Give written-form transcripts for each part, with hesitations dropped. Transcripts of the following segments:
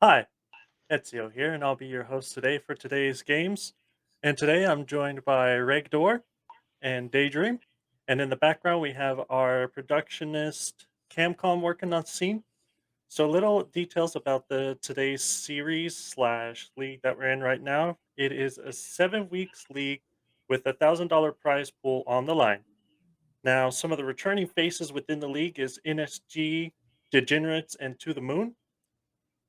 Hi, Ezio here, and I'll be your host today for today's games. And today I'm joined by Regdor and Daydream. And in the background, we have our productionist Camcom working on scene. So, little details about the today's series slash league that we're in right now. It is a 7 weeks league with $1,000 prize pool on the line. Now, some of the returning faces within the league is NSG, Degenerates, and To the Moon.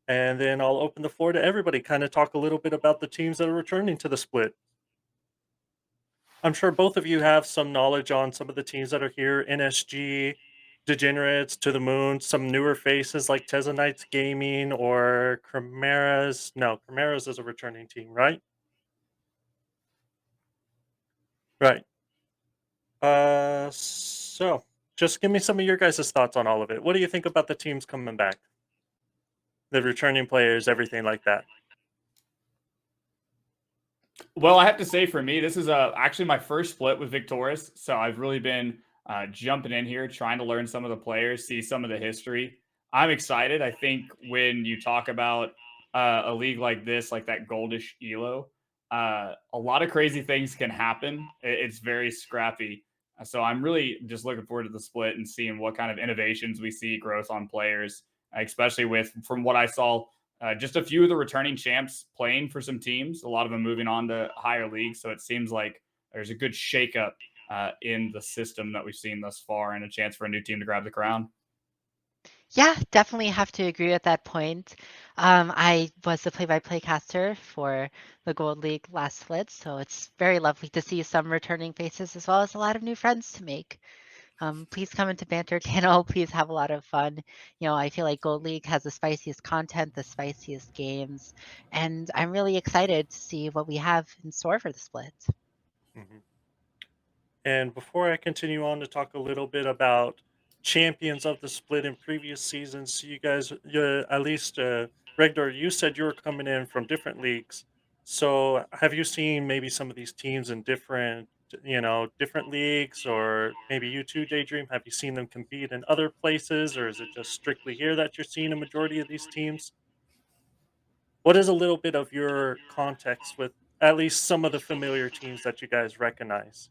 And then I'll open the floor to everybody, kind of talk a little bit about the teams that are returning to the split. I'm sure both of you have some knowledge on some of the teams that are here: NSG, Degenerates, To the Moon, some newer faces like Tezonites Gaming or Chimeras. No, Chimeras is a returning team, right? Right. So just give me some of your guys' thoughts on all of it. What do you think about the teams coming back? The returning players, everything like that. Well, I have to say, for me, this is actually my first split with Victoris, so I've really been jumping in here, trying to learn some of the players, see some of the history. I'm excited. I think when you talk about a league like this, like that goldish elo, a lot of crazy things can happen. It's very scrappy. So I'm really just looking forward to the split and seeing what kind of innovations we see, growth on players, especially with, from what I saw, just a few of the returning champs playing for some teams, a lot of them moving on to higher leagues. So it seems like there's a good shakeup in the system that we've seen thus far and a chance for a new team to grab the crown. Yeah, definitely have to agree with that point. I was the play-by-play caster for the Gold League last split, so it's very lovely to see some returning faces as well as a lot of new friends to make. Please come into Banter Channel. Please have a lot of fun. I feel like Gold League has the spiciest content, the spiciest games, and I'm really excited to see what we have in store for the split. Mhm. And before I continue on to talk a little bit about champions of the split in previous seasons, you guys, at least Regdor, you said you were coming in from different leagues. So have you seen maybe some of these teams in different leagues, or maybe you too, Daydream? Have you seen them compete in other places, or is it just strictly here that you're seeing a majority of these teams? What is a little bit of your context with at least some of the familiar teams that you guys recognize?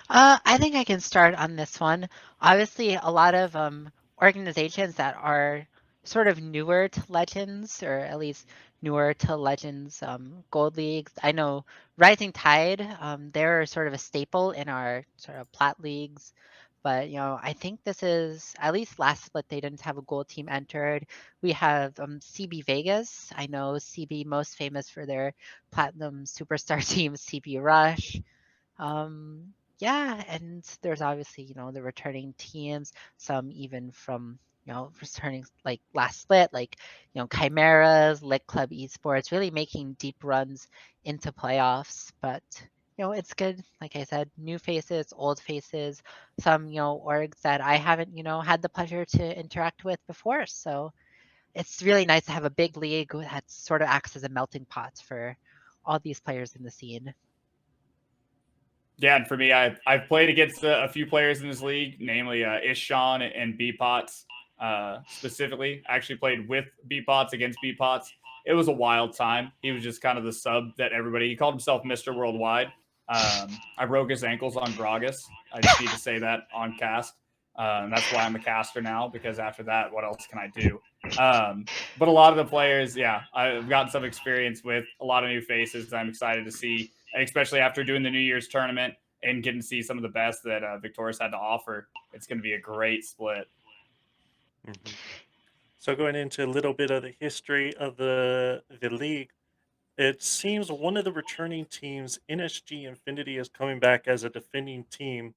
I think I can start on this one. Obviously, a lot of organizations that are sort of newer to Legends, or at least newer to Legends Gold Leagues. I know Rising Tide, they're sort of a staple in our sort of plat leagues. But I think this is at least last split they didn't have a gold team entered. We have CB Vegas. I know CB most famous for their platinum superstar team, CB Rush. Yeah, and there's obviously, the returning teams, some even from, returning like last split, like, Chimeras, Lit Club Esports, really making deep runs into playoffs. But, it's good. Like I said, new faces, old faces, some, orgs that I haven't, had the pleasure to interact with before. So it's really nice to have a big league that sort of acts as a melting pot for all these players in the scene. Yeah, and for me, I've played against a few players in this league, namely Ishan and Beepots specifically. I actually played with Beepots against Beepots. It was a wild time. He was just kind of the sub that everybody. He called himself Mister Worldwide. I broke his ankles on Gragas. I just need to say that on cast. That's why I'm a caster now, because after that, what else can I do? But a lot of the players, yeah, I've gotten some experience with a lot of new faces. I'm excited to see, especially after doing the New Year's tournament and getting to see some of the best that Victoris had to offer. It's going to be a great split. Mhm. So going into a little bit of the history of the league, it seems one of the returning teams, NSG Infinity, is coming back as a defending team.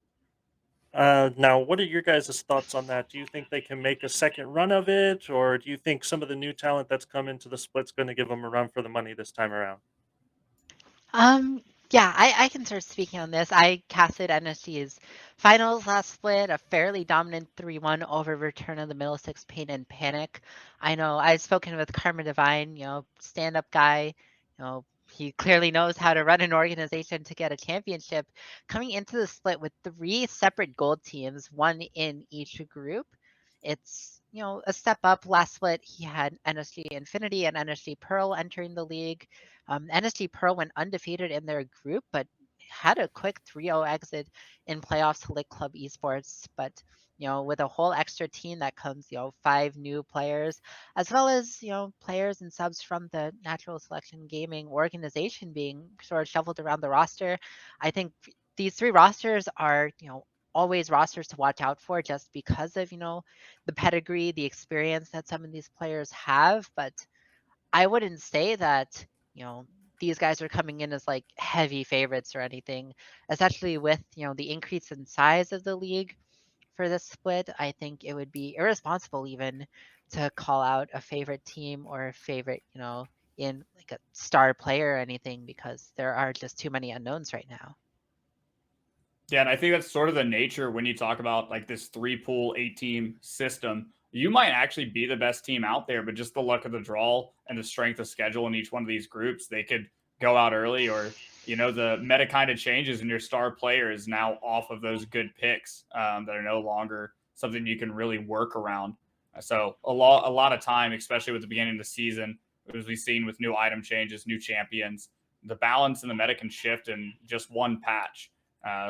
Now, what are your guys' thoughts on that? Do you think they can make a second run of it, or do you think some of the new talent that's come into the split's going to give them a run for the money this time around? Um, yeah, I can start speaking on this. I casted NSG's finals last split, a fairly dominant 3-1 over Return of the Middle Six Pain and Panic. I know I've spoken with Karma Divine, stand-up guy. He clearly knows how to run an organization to get a championship. Coming into the split with three separate gold teams, one in each group. it's, a step up. Last split, he had NSG Infinity and NSG Pearl entering the league. NSG Pearl went undefeated in their group, but had a quick 3-0 exit in playoffs to Lit Club Esports. But, with a whole extra team that comes, 5 new players, as well as, players and subs from the Natural Selection Gaming organization being sort of shuffled around the roster. I think these 3 rosters are, always rosters to watch out for just because of, the pedigree, the experience that some of these players have. But I wouldn't say that, these guys are coming in as like heavy favorites or anything, especially with, the increase in size of the league for this split. I think it would be irresponsible even to call out a favorite team or a favorite, in like a star player or anything, because there are just too many unknowns right now. Yeah, and I think that's sort of the nature when you talk about like this 3-pool, 8-team system. You might actually be the best team out there, but just the luck of the draw and the strength of schedule in each one of these groups, they could go out early, or the meta kind of changes and your star player is now off of those good picks that are no longer something you can really work around. So a lot of time, especially with the beginning of the season, as we've seen with new item changes, new champions, the balance in the meta can shift in just one patch.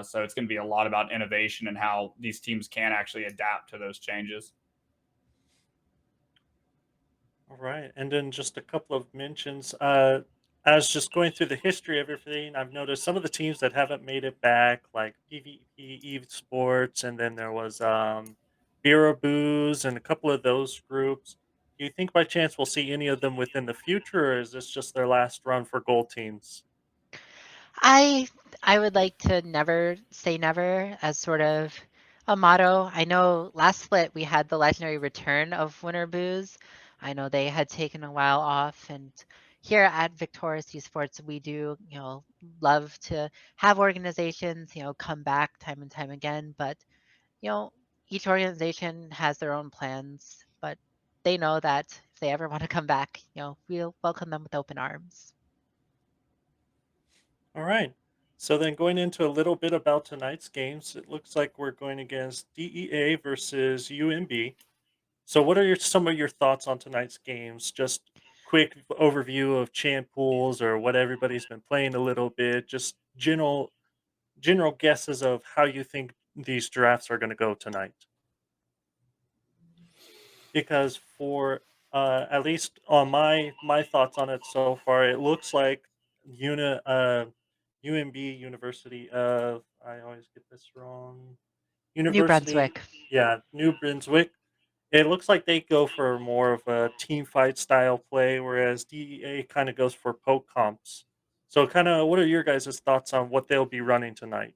So it's going to be a lot about innovation and how these teams can actually adapt to those changes. All right, and then just a couple of mentions. As just going through the history of everything, I've noticed some of the teams that haven't made it back, like PvP Esports, and then there was Beer Booze and a couple of those groups. Do you think by chance we'll see any of them within the future, or is this just their last run for gold teams? I I would like to never say never as sort of a motto. I know last split we had the legendary return of Winter Booze. I know they had taken a while off, and here at Victoris Esports we do, love to have organizations, come back time and time again. But, you know, each organization has their own plans, but they know that if they ever want to come back, we'll welcome them with open arms. All right. So then going into a little bit about tonight's games, it looks like we're going against DEA versus UMB. So, what are some of your thoughts on tonight's games? Just quick overview of champ pools or what everybody's been playing a little bit. Just general guesses of how you think these drafts are going to go tonight. Because for at least on my thoughts on it so far, it looks like UMB University of, I always get this wrong, New University, Brunswick. yeah, New Brunswick. It looks like they go for more of a team fight style play, whereas DEA kind of goes for poke comps. So, kind of, what are your guys' thoughts on what they'll be running tonight?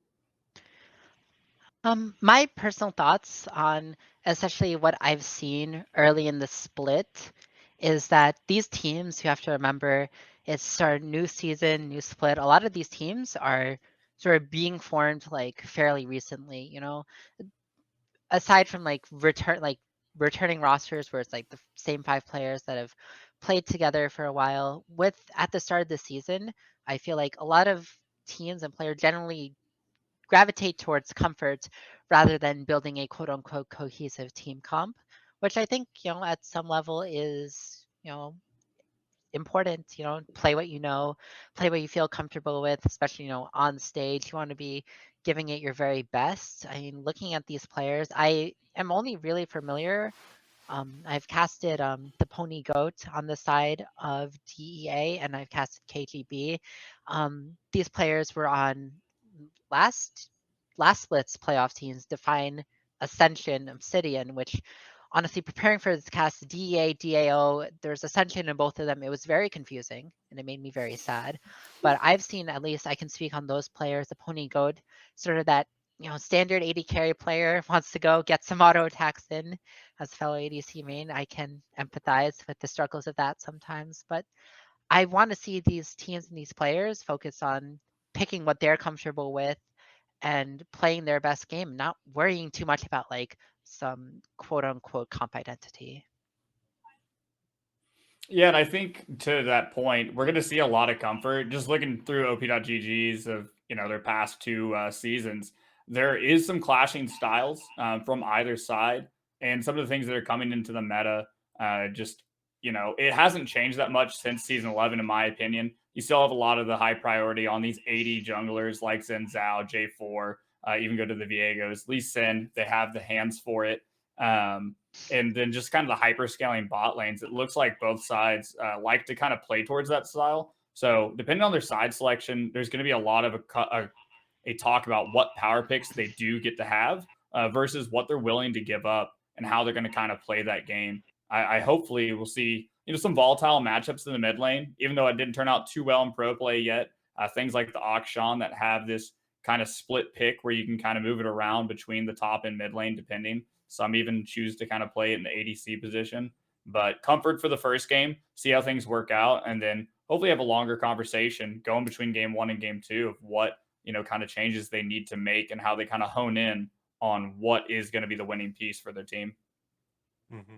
My personal thoughts on essentially what I've seen early in the split is that these teams, you have to remember, it's our new season, new split. A lot of these teams are sort of being formed like fairly recently, aside from returning rosters where it's like the same 5 players that have played together for a while. With at the start of the season, I feel like a lot of teams and players generally gravitate towards comfort rather than building a quote unquote cohesive team comp, which I think, at some level is, important. Play what you know, play what you feel comfortable with, especially, on stage. You want to be giving it your very best. I mean, looking at these players, I am only really familiar. I've casted the Pony Goat on the side of DEA, and I've casted KGB. These players were on last last split's playoff teams, Define, Ascension, Obsidian, which honestly preparing for this cast, DEA, DAO, there's Ascension in both of them. It was very confusing and it made me very sad. But I've seen, at least I can speak on those players, the Pony Goat, sort of that, standard AD carry player wants to go get some auto attacks in. As a fellow ADC main, I can empathize with the struggles of that sometimes. But I want to see these teams and these players focus on picking what they're comfortable with and playing their best game, not worrying too much about like some quote unquote comp identity. Yeah, and I think to that point, we're going to see a lot of comfort. Just looking through OP.GG's of their past 2 seasons, there is some clashing styles from either side, and some of the things that are coming into the meta, just it hasn't changed that much since season 11, in my opinion. You still have a lot of the high priority on these 80 junglers like Zen Zhao, J4, even go to the Viegos, Lee Sin. They have the hands for it. And then just kind of the hyper scaling bot lanes. It looks like both sides like to kind of play towards that style. So depending on their side selection, there's going to be a lot of a talk about what power picks they do get to have versus what they're willing to give up and how they're going to kind of play that game. I hopefully will see some volatile matchups in the mid lane, even though it didn't turn out too well in pro play yet. Things like the Akshan that have this kind of split pick where you can kind of move it around between the top and mid lane, depending. Some even choose to kind of play it in the ADC position. But comfort for the first game, see how things work out, and then hopefully have a longer conversation going between game 1 and game 2 of what kind of changes they need to make and how they kind of hone in on what is going to be the winning piece for their team. Mm-hmm.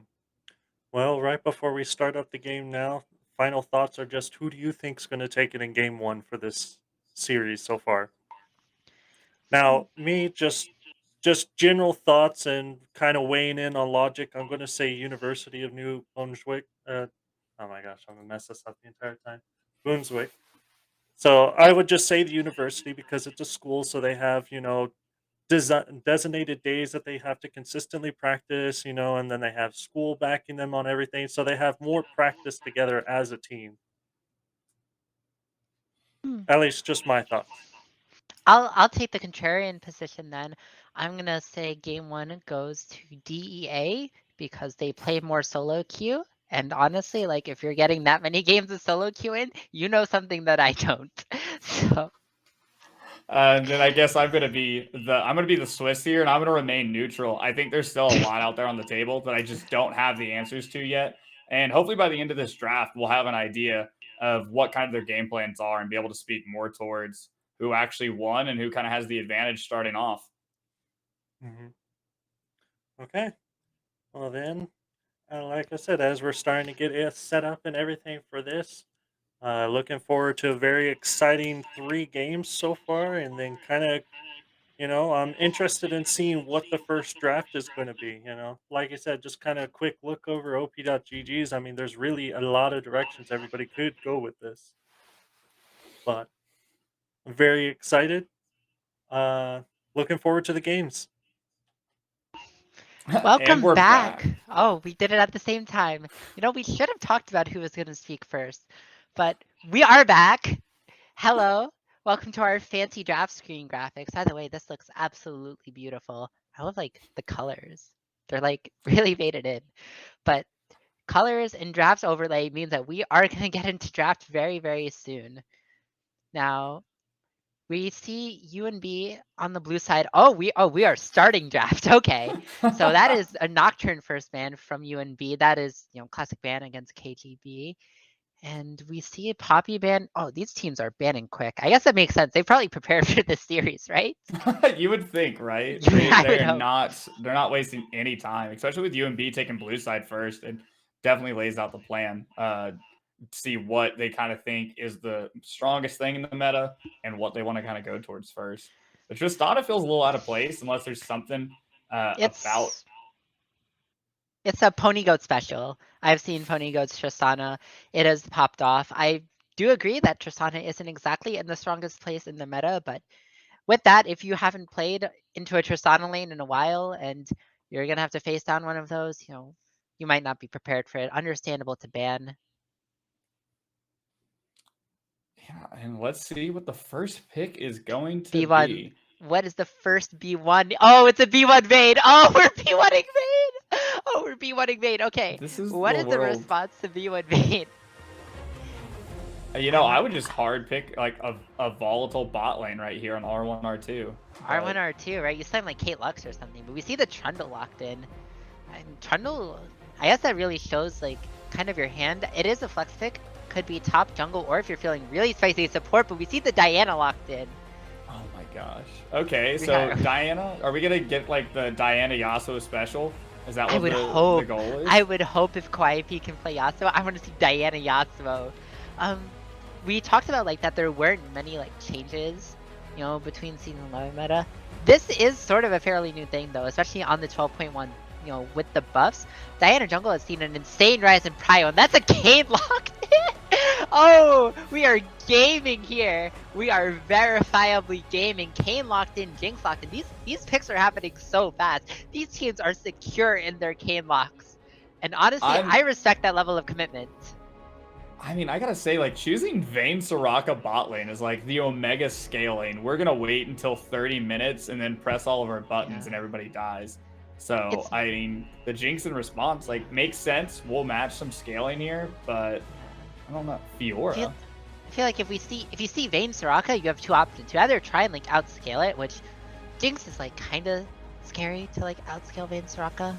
Well, right before we start up the game now, final thoughts are just who do you think's going to take it in game 1 for this series so far? Now, me just general thoughts and kind of weighing in on logic. I'm going to say University of New Brunswick. Oh my gosh, I'm gonna mess this up the entire time. Brunswick. So I would just say the university because it's a school, so they have designated days that they have to consistently practice, and then they have school backing them on everything, so they have more practice together as a team. At least just my thoughts. I'll take the contrarian position then. I'm gonna say game 1 goes to DEA because they play more solo queue. And honestly, like if you're getting that many games of solo queue in, you know something that I don't. So And then I guess I'm gonna be the Swiss here, and I'm gonna remain neutral. I think there's still a lot out there on the table that I just don't have the answers to yet. And hopefully by the end of this draft, we'll have an idea of what kind of their game plans are and be able to speak more towards who actually won and who kind of has the advantage starting off. Hmm. Okay. Well then, like I said, as we're starting to get it set up and everything for this, looking forward to a very exciting 3 games so far, and then kind of, I'm interested in seeing what the first draft is going to be. Like I said, just kind of a quick look over op.gg's. I mean, there's really a lot of directions everybody could go with this, but I'm very excited. Uh, Looking forward to the games. And welcome we're back. back. Oh, we did it at the same time. We should have talked about who was gonna speak first, but we are back. Hello. Welcome to our fancy draft screen graphics. By the way, this looks absolutely beautiful. I love like the colors. They're like really faded in. But colors and drafts overlay means that we are going to get into draft very, very soon. Now, we see UNB on the blue side. Oh, we are starting draft. Okay. So that is a Nocturne first ban from UNB. That is, classic ban against KGB. And we see a Poppy ban. Oh, these teams are banning quick. I guess that makes sense. They probably prepared for this series, right? You would think, right? I would They're hope. not wasting any time, especially with UNB taking blue side first. It definitely lays out the plan. See what they kind of think is the strongest thing in the meta and what they want to kind of go towards first. The Tristana feels a little out of place unless there's something about. It's a Pony Goat special. I've seen Pony Goat's Tristana. It has popped off. I do agree that Tristana isn't exactly in the strongest place in the meta, but with that, if you haven't played into a Tristana lane in a while and you're going to have to face down one of those, you might not be prepared for it. Understandable to ban. Yeah, and let's see what the first pick is going to B1. be. What is the first B1? Oh, it's a B1 main. Oh, we're B1ing main. Oh, we're B1ing main. Okay. This is What the is the world. response to B1 main? I would just hard pick like a volatile bot lane right here on R1, R2. R1, R2, right? You sound like Kate Lux or something, but we see the Trundle locked in. And Trundle, I guess that really shows like kind of your hand. It is a flex pick. Could be top jungle, or if you're feeling really spicy support, but we see the Diana locked in. Oh my gosh. Okay, so Diana, are we gonna get like the Diana Yasuo special? Is that what the goal is? I would hope if Kawaii can play Yasuo, I want to see Diana Yasuo. We talked about like that there weren't many like changes, between season 11 meta. This is sort of a fairly new thing though, especially on the 12.1 with the buffs, Diana Jungle has seen an insane rise in prio, and that's a Kane locked in. Oh, we are gaming here. We are verifiably gaming. Kane locked in, Jinx locked in. These picks are happening so fast. These teams are secure in their Kane locks. And honestly, I respect that level of commitment. I mean, I gotta say, like, choosing Vayne Soraka bot lane is like the Omega scaling. We're gonna wait until 30 minutes and then press all of our buttons and everybody dies. So, I mean, the Jinx in response, like, makes sense. We'll match some scaling here, but I don't know. Fiora. I feel like if you see Vayne Soraka, you have two options. You either try and like outscale it, which Jinx is like kind of scary to like outscale Vayne Soraka.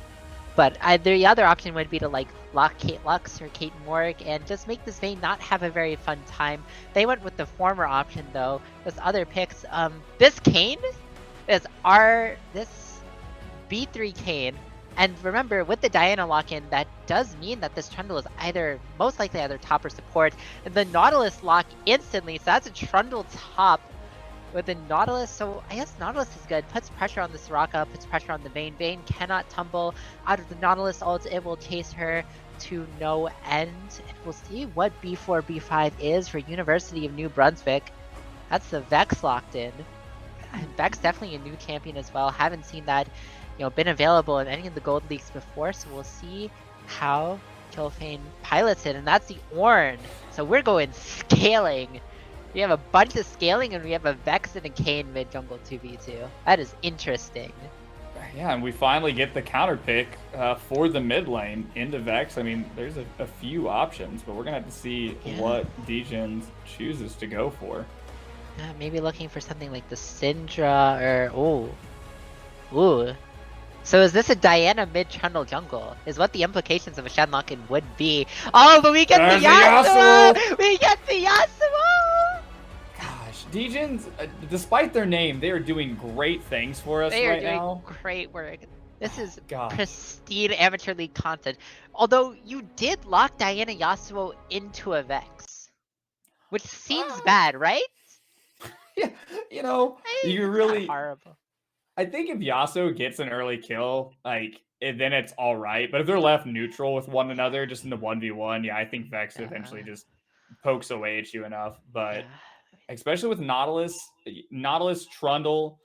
But the other option would be to like lock Kate Lux or Kate Morrick and just make this Vayne not have a very fun time. They went with the former option though. Those other picks, this Kane is this B3 Kane. And remember, with the Diana lock-in, that does mean that this Trundle is most likely either top or support. And the Nautilus lock instantly, so that's a Trundle top with the Nautilus. So I guess Nautilus is good. Puts pressure on the Soraka, puts pressure on the Vayne. Vayne cannot tumble out of the Nautilus ult. It will chase her to no end. And we'll see what B4, B5 is for University of New Brunswick. That's the Vex locked in. And Vex definitely a new champion as well. Haven't seen that been available in any of the gold leagues before, so we'll see how Kilfane pilots it, and that's the Ornn. So we're going scaling. We have a bunch of scaling, and we have a Vex and a Kane mid jungle 2v2. That is interesting. Yeah, and we finally get the counter pick for the mid lane into Vex. I mean, there's a few options, but we're gonna have to see what Degen chooses to go for. Maybe looking for something like the Syndra or ooh. So is this a Diana mid-Trundle jungle? Is what the implications of a Shen lock-in would be. Oh, but we get the Yasuo! We get the Yasuo! Gosh, Degens, despite their name, they are doing great things for us right now. They are doing great work. This is pristine amateur league content. Although you did lock Diana Yasuo into a Vex. Which seems bad, right? Yeah, you really... horrible. I think if Yasuo gets an early kill, then it's all right. But if they're left neutral with one another, just in the 1v1, I think Vex eventually just pokes away at you enough. But especially with Nautilus Trundle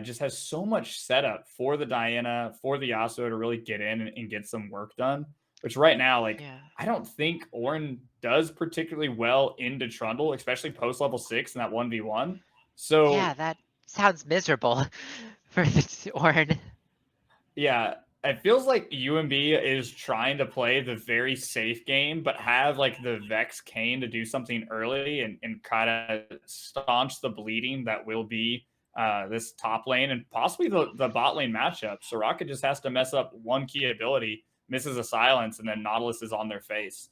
just has so much setup for the Diana, for the Yasuo to really get in and get some work done. Which right now, I don't think Ornn does particularly well into Trundle, especially post level 6 in that 1v1. So yeah, that sounds miserable for the Ornn. Yeah, it feels like UMB is trying to play the very safe game, but have the Vex Kane to do something early and kind of staunch the bleeding that will be this top lane and possibly the bot lane matchup. Soraka just has to mess up one key ability, misses a silence, and then Nautilus is on their face.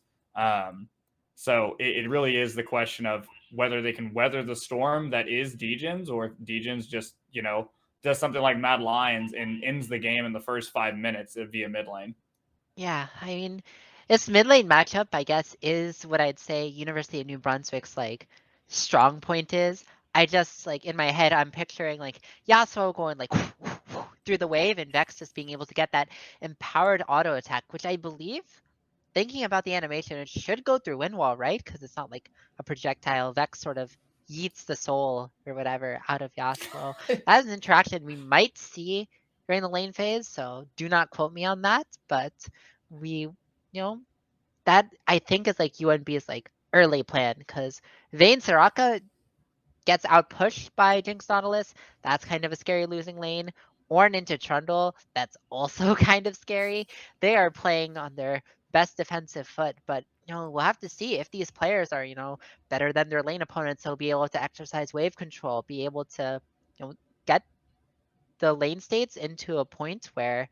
So it really is the question of whether they can weather the storm that is Degens, or if Degens just, does something like Mad Lions and ends the game in the first 5 minutes via mid lane. Yeah, I mean, this mid lane matchup, I guess, is what I'd say University of New Brunswick's strong point is. I just in my head, I'm picturing Yasuo going through the wave and Vex just being able to get that empowered auto attack, which I believe, thinking about the animation, it should go through wind wall, right? Because it's not like a projectile. Vex sort of yeets the soul or whatever out of Yasuo. That is an interaction we might see during the lane phase, so do not quote me on that. But we, that I think is UNB's early plan, because Vayne Soraka gets outpushed by Jinx Nautilus. That's kind of a scary losing lane. Ornn into Trundle, that's also kind of scary. They are playing on their best defensive foot, but we'll have to see if these players are better than their lane opponents. They'll be able to exercise wave control, be able to get the lane states into a point where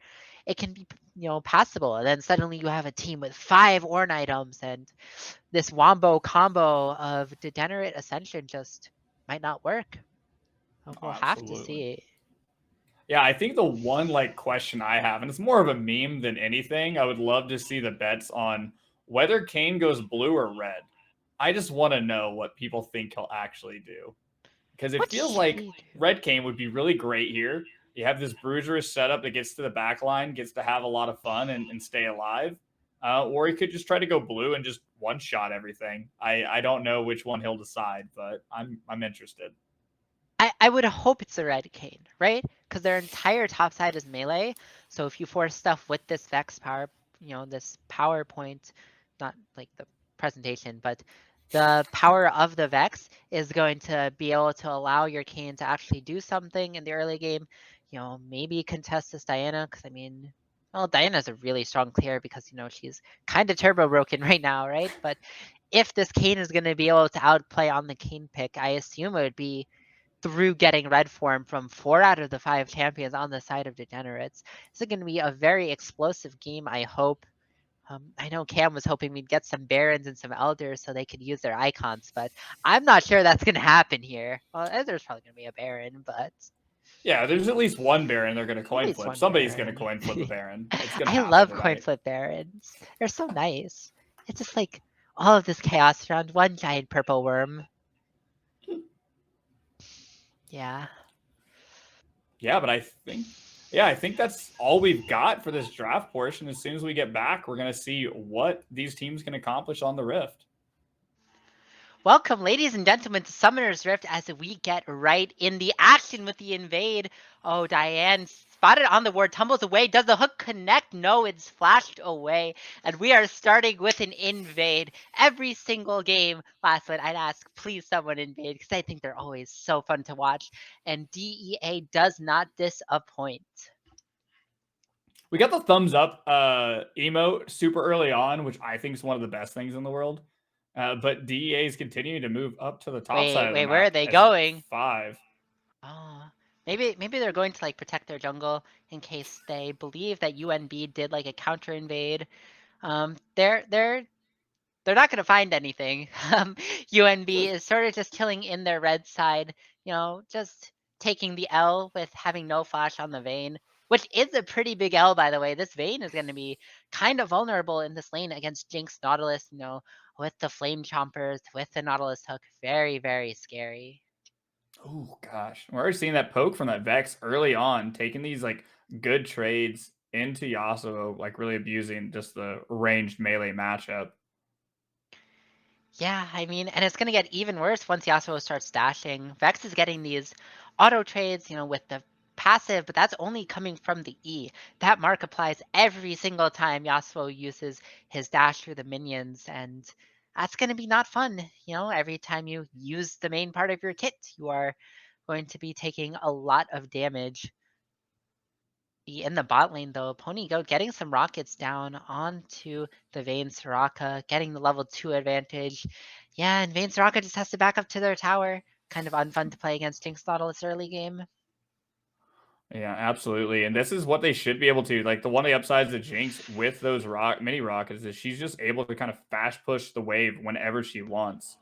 it can be passable, and then suddenly you have a team with 5 Ornn items, and this wombo combo of Degenerate Ascension just might not work. We'll have to see. Yeah, I think the one question I have, and it's more of a meme than anything, I would love to see the bets on whether Kane goes blue or red. I just want to know what people think he'll actually do, because it feels like red Kane would be really great here. You have this Bruiserous setup that gets to the back line, gets to have a lot of fun and stay alive. Or he could just try to go blue and just one shot everything. I don't know which one he'll decide, but I'm interested. I would hope it's a red Kayn, right? Because their entire top side is melee. So if you force stuff with this Vex power, this PowerPoint, not like the presentation, but the power of the Vex is going to be able to allow your Kayn to actually do something in the early game. Maybe contest this Diana, because I mean, well, Diana's a really strong clear because she's kind of turbo broken right now, right? But if this Kayn is going to be able to outplay on the Kayn pick, I assume it would be through getting red form from 4 out of the 5 champions on the side of degenerates. This is going to be a very explosive game, I hope. I know Cam was hoping we'd get some barons and some elders so they could use their icons, but I'm not sure that's going to happen here. Well, there's probably going to be a baron, but Yeah, there's at least one Baron they're going to at coin least flip. one Somebody's going to baron. coin flip a Baron. It's going to I happen love coin tonight. flip barons. They're so nice. It's just like all of this chaos around one giant purple worm. Yeah. Yeah, but I think that's all we've got for this draft portion. As soon as we get back, we're going to see what these teams can accomplish on the Rift. Welcome, ladies and gentlemen, to Summoner's Rift as we get right in the action with the invade. Oh, Diane spotted on the ward, tumbles away. Does the hook connect? No, it's flashed away. And we are starting with an invade. Every single game, last one, I'd ask, please someone invade, because I think they're always so fun to watch. And DEA does not disappoint. We got the thumbs up emote super early on, which I think is one of the best things in the world. But DEA is continuing to move up to the top side of the Wait, map. where are they As it's going? 5. Oh, maybe they're going to like protect their jungle in case they believe that UNB did like a counter invade. They're not gonna find anything. UNB is sort of just chilling in their red side, just taking the L with having no flash on the Vayne, which is a pretty big L, by the way. This Vayne is gonna be kind of vulnerable in this lane against Jinx Nautilus, with the Flame Chompers, with the Nautilus hook. Very, very scary. Oh gosh, we're already seeing that poke from that Vex early on, taking these like good trades into Yasuo, like really abusing just the ranged melee matchup. Yeah, I mean, and it's gonna get even worse once Yasuo starts dashing. Vex is getting these auto trades, with the passive, but that's only coming from the E. That mark applies every single time Yasuo uses his dash through the minions, and that's gonna be not fun. Every time you use the main part of your kit, you are going to be taking a lot of damage. In the bot lane, though, Pony Goat getting some rockets down onto the Vayne Soraka, getting the level 2 advantage. Yeah, and Vayne Soraka just has to back up to their tower. Kind of unfun to play against Jinx Nautilus early game. Yeah, absolutely. And this is what they should be able to. Like the one of the upsides of Jinx with those mini rockets is she's just able to kind of fast push the wave whenever she wants.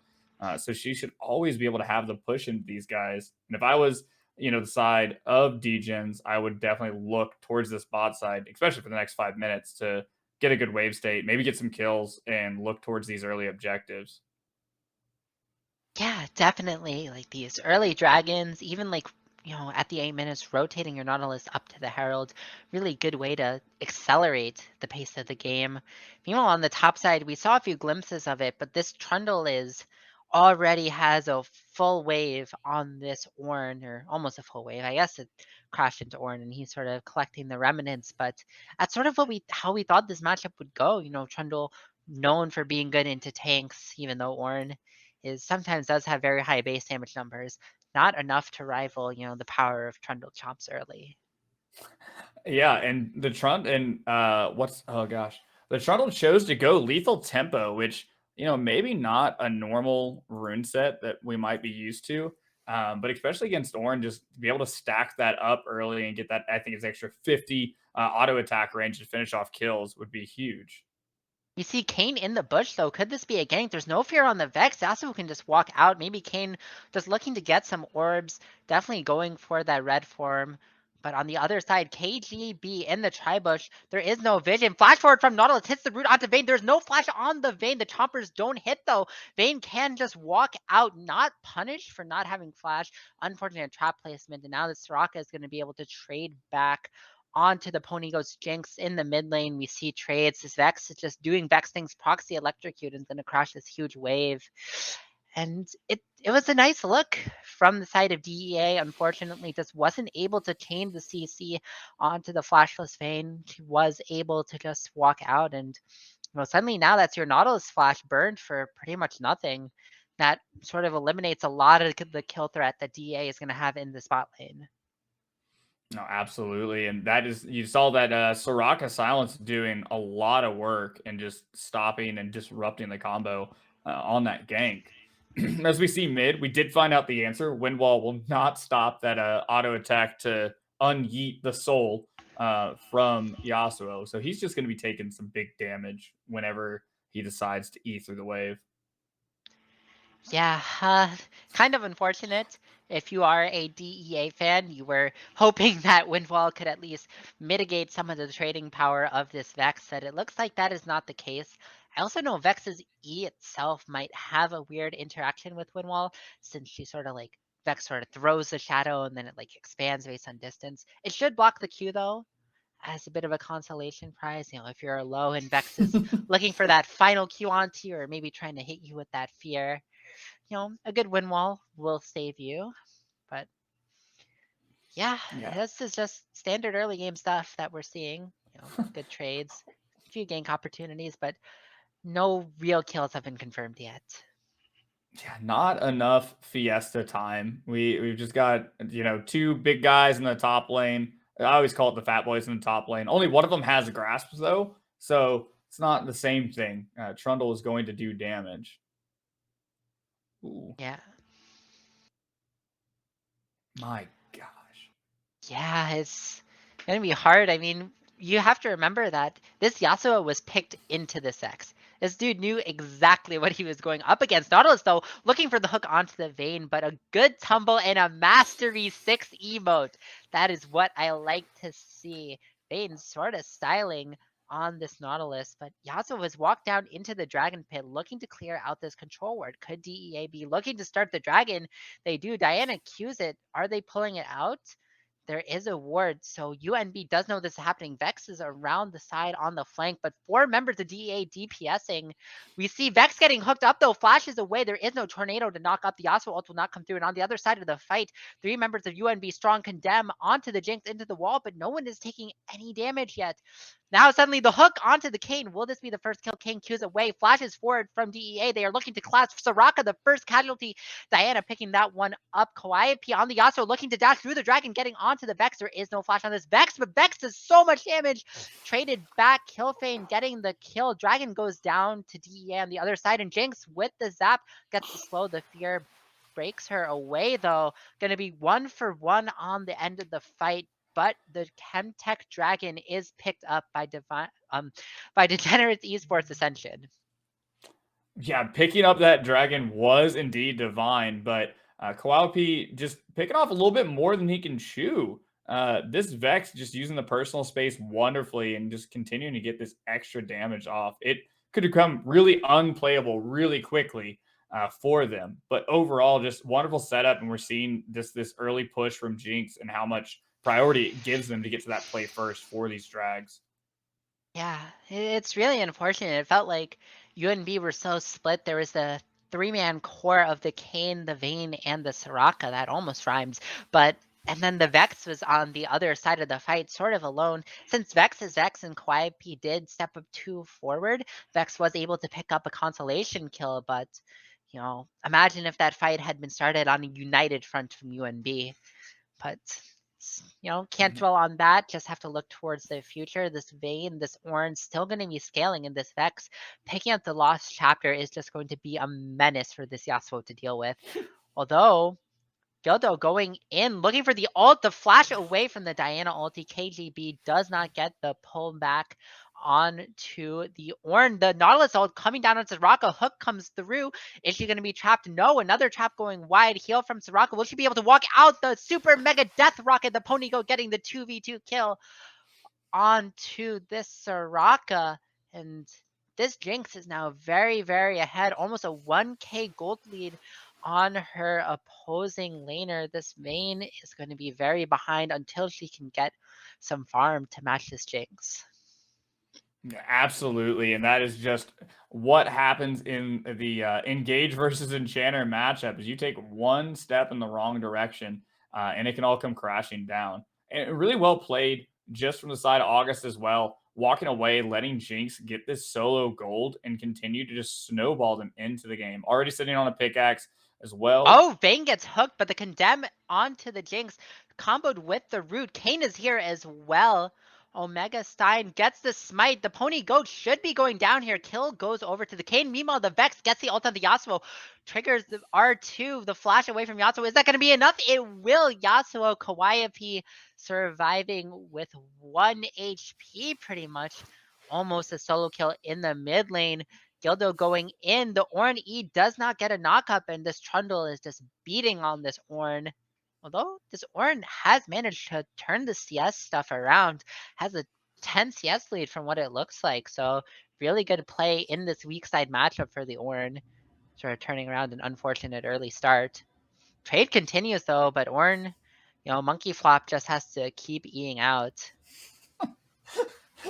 So she should always be able to have the push into these guys. And if I was, the side of Degens, I would definitely look towards this bot side, especially for the next 5 minutes, to get a good wave state, maybe get some kills, and look towards these early objectives. Yeah, definitely. Like these early dragons, even like, at the 8 minutes, rotating your Nautilus up to the Herald, really good way to accelerate the pace of the game. Meanwhile, on the top side, we saw a few glimpses of it, but this Trundle already has a full wave on this Ornn, or almost a full wave. I guess it crashed into Ornn and he's sort of collecting the remnants, but that's sort of how we thought this matchup would go. Trundle known for being good into tanks, even though Ornn sometimes does have very high base damage numbers, not enough to rival, the power of Trundle Chomps early. Yeah, and the Trundle and the Trundle chose to go lethal tempo, which maybe not a normal rune set that we might be used to, but especially against Ornn, just to be able to stack that up early and get that, I think it's extra 50 auto attack range to finish off kills would be huge. You see Kayn in the bush, though. Could this be a gank? There's no fear on the Vex. Yasuo can just walk out. Maybe Kayn just looking to get some orbs. Definitely going for that red form. But on the other side, KGB in the tri-bush, there is no vision. Flash forward from Nautilus hits the root onto Vayne. There's no flash on the Vayne. The chompers don't hit though. Vayne can just walk out, not punished for not having flash. Unfortunate trap placement. And now the Soraka is going to be able to trade back onto the Pony Ghost Jinx in the mid lane. We see trades. This Vex is just doing Vex things, proxy electrocute, and going to crash this huge wave. And it was a nice look from the side of DEA. Unfortunately, just wasn't able to chain the CC onto the flashless Vayne. She was able to just walk out, and suddenly now that's your Nautilus flash burned for pretty much nothing. That sort of eliminates a lot of the kill threat that DEA is going to have in the spot lane. No, absolutely. And that is, you saw that Soraka Silence doing a lot of work and just stopping and disrupting the combo on that gank. As we see mid, we did find out the answer. Windwall will not stop that auto attack to unyeet the soul from Yasuo. So he's just going to be taking some big damage whenever he decides to E through the wave. Yeah, kind of unfortunate. If you are a DEA fan, you were hoping that Windwall could at least mitigate some of the trading power of this Vex, but it looks like that is not the case. I also know Vex's E itself might have a weird interaction with Windwall, since she sort of like, Vex sort of throws the shadow and then it like expands based on distance. It should block the Q though, as a bit of a consolation prize. If you're low and Vex is looking for that final Q onto you, or maybe trying to hit you with that fear, a good win wall will save you. But yeah, this is just standard early game stuff that we're seeing. Good trades, a few gank opportunities, but no real kills have been confirmed yet. Yeah, not enough Fiesta time. We've just got two big guys in the top lane. I always call it the fat boys in the top lane. Only one of them has grasps though, so it's not the same thing. Trundle is going to do damage. Ooh. Yeah. My gosh. Yeah, it's gonna be hard. I mean, you have to remember that this Yasuo was picked into this X. This dude knew exactly what he was going up against. Nautilus, though, looking for the hook onto the Vayne, but a good tumble and a Mastery 6 emote. That is what I like to see. Vayne sort of styling on this Nautilus, but Yasuo has walked down into the Dragon Pit looking to clear out this control ward. Could DEA be looking to start the Dragon? They do. Diana cues it. Are they pulling it out? There is a ward, so UNB does know this is happening. Vex is around the side on the flank, but 4 members of DEA DPSing. We see Vex getting hooked up, though. Flash is away. There is no tornado to knock up. The Yasuo ult will not come through. And on the other side of the fight, 3 members of UNB strong condemn onto the Jinx, into the wall, but no one is taking any damage yet. Now suddenly the hook onto the Kayn. Will this be the first kill? Kayn cues away. Flashes forward from DEA. They are looking to class Soraka, the first casualty. Diana picking that one up. Calliope on the Yasuo looking to dash through the Dragon, getting onto the Vex. There is no flash on this Vex, but Vex does so much damage. Traded back. Killfane getting the kill. Dragon goes down to DEA on the other side, and Jinx with the zap gets the slow. The fear breaks her away, though. Going to be 1-for-1 on the end of the fight. But the Chemtech Dragon is picked up by Degenerate Esports Ascension. Yeah, picking up that Dragon was indeed divine, but Calliope just picking off a little bit more than he can chew. This Vex just using the personal space wonderfully and just continuing to get this extra damage off. It could become really unplayable really quickly for them. But overall, just wonderful setup, and we're seeing this early push from Jinx and how much priority it gives them to get to that play first for these drags. Yeah, it's really unfortunate. It felt like UNB were so split. There was a 3-man core of the Kayn, the Vayne, and the Soraka. That almost rhymes. And then the Vex was on the other side of the fight, sort of alone. Since Vex is Vex and Calliope did step up 2 forward, Vex was able to pick up a consolation kill. But, imagine if that fight had been started on a united front from UNB. But can't dwell on that. Just have to look towards the future. This Vayne, this Orange, still going to be scaling in this Vex. Picking up the Lost Chapter is just going to be a menace for this Yasuo to deal with. Although, Gildo going in, looking for the ult, the flash away from the Diana ulti. KGB does not get the pull back on to the Ornn. The Nautilus ult coming down on Soraka. Hook comes through. Is she going to be trapped? No. Another trap going wide. Heal from Soraka. Will she be able to walk out the super mega death rocket? The Pony Goat getting the 2v2 kill onto this Soraka. And this Jinx is now very, very ahead. Almost a 1k gold lead on her opposing laner. This Vayne is going to be very behind until she can get some farm to match this Jinx. Absolutely, and that is just what happens in the engage versus enchanter matchup. Is you take one step in the wrong direction, and it can all come crashing down. And really well played, just from the side of August as well, walking away, letting Jinx get this solo gold and continue to just snowball them into the game. Already sitting on a pickaxe as well. Oh, Vayne gets hooked, but the condemn onto the Jinx, comboed with the root. Kayn is here as well. Omega Stein gets the smite. The Pony Goat should be going down here. Kill goes over to the Kayn. Meanwhile, the Vex gets the ult on the Yasuo. Triggers the R2, the flash away from Yasuo. Is that going to be enough? It will. Yasuo, Kawaii P surviving with 1 HP pretty much. Almost a solo kill in the mid lane. Gildo going in. The Ornn E does not get a knockup, and this Trundle is just beating on this Ornn. Although this Ornn has managed to turn the CS stuff around, has a 10 CS lead from what it looks like. So really good play in this weak side matchup for the Ornn. Sort of turning around an unfortunate early start. Trade continues though, but Ornn, Monkey Flop just has to keep eating out.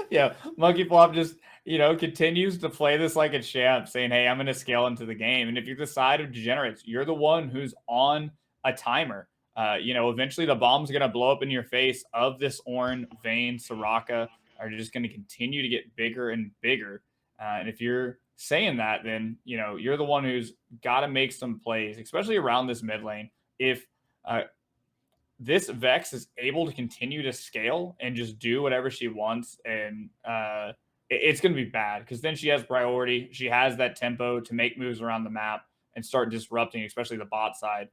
Yeah, Monkey Flop just, continues to play this like a champ, saying, hey, I'm going to scale into the game. And if you're the side of Degenerates, you're the one who's on a timer. Eventually the bomb's going to blow up in your face of this Ornn, Vayne, Soraka are just going to continue to get bigger and bigger. And if you're saying that, then, you're the one who's got to make some plays, especially around this mid lane. If this Vex is able to continue to scale and just do whatever she wants, and it's going to be bad because then she has priority. She has that tempo to make moves around the map and start disrupting, especially the bot side.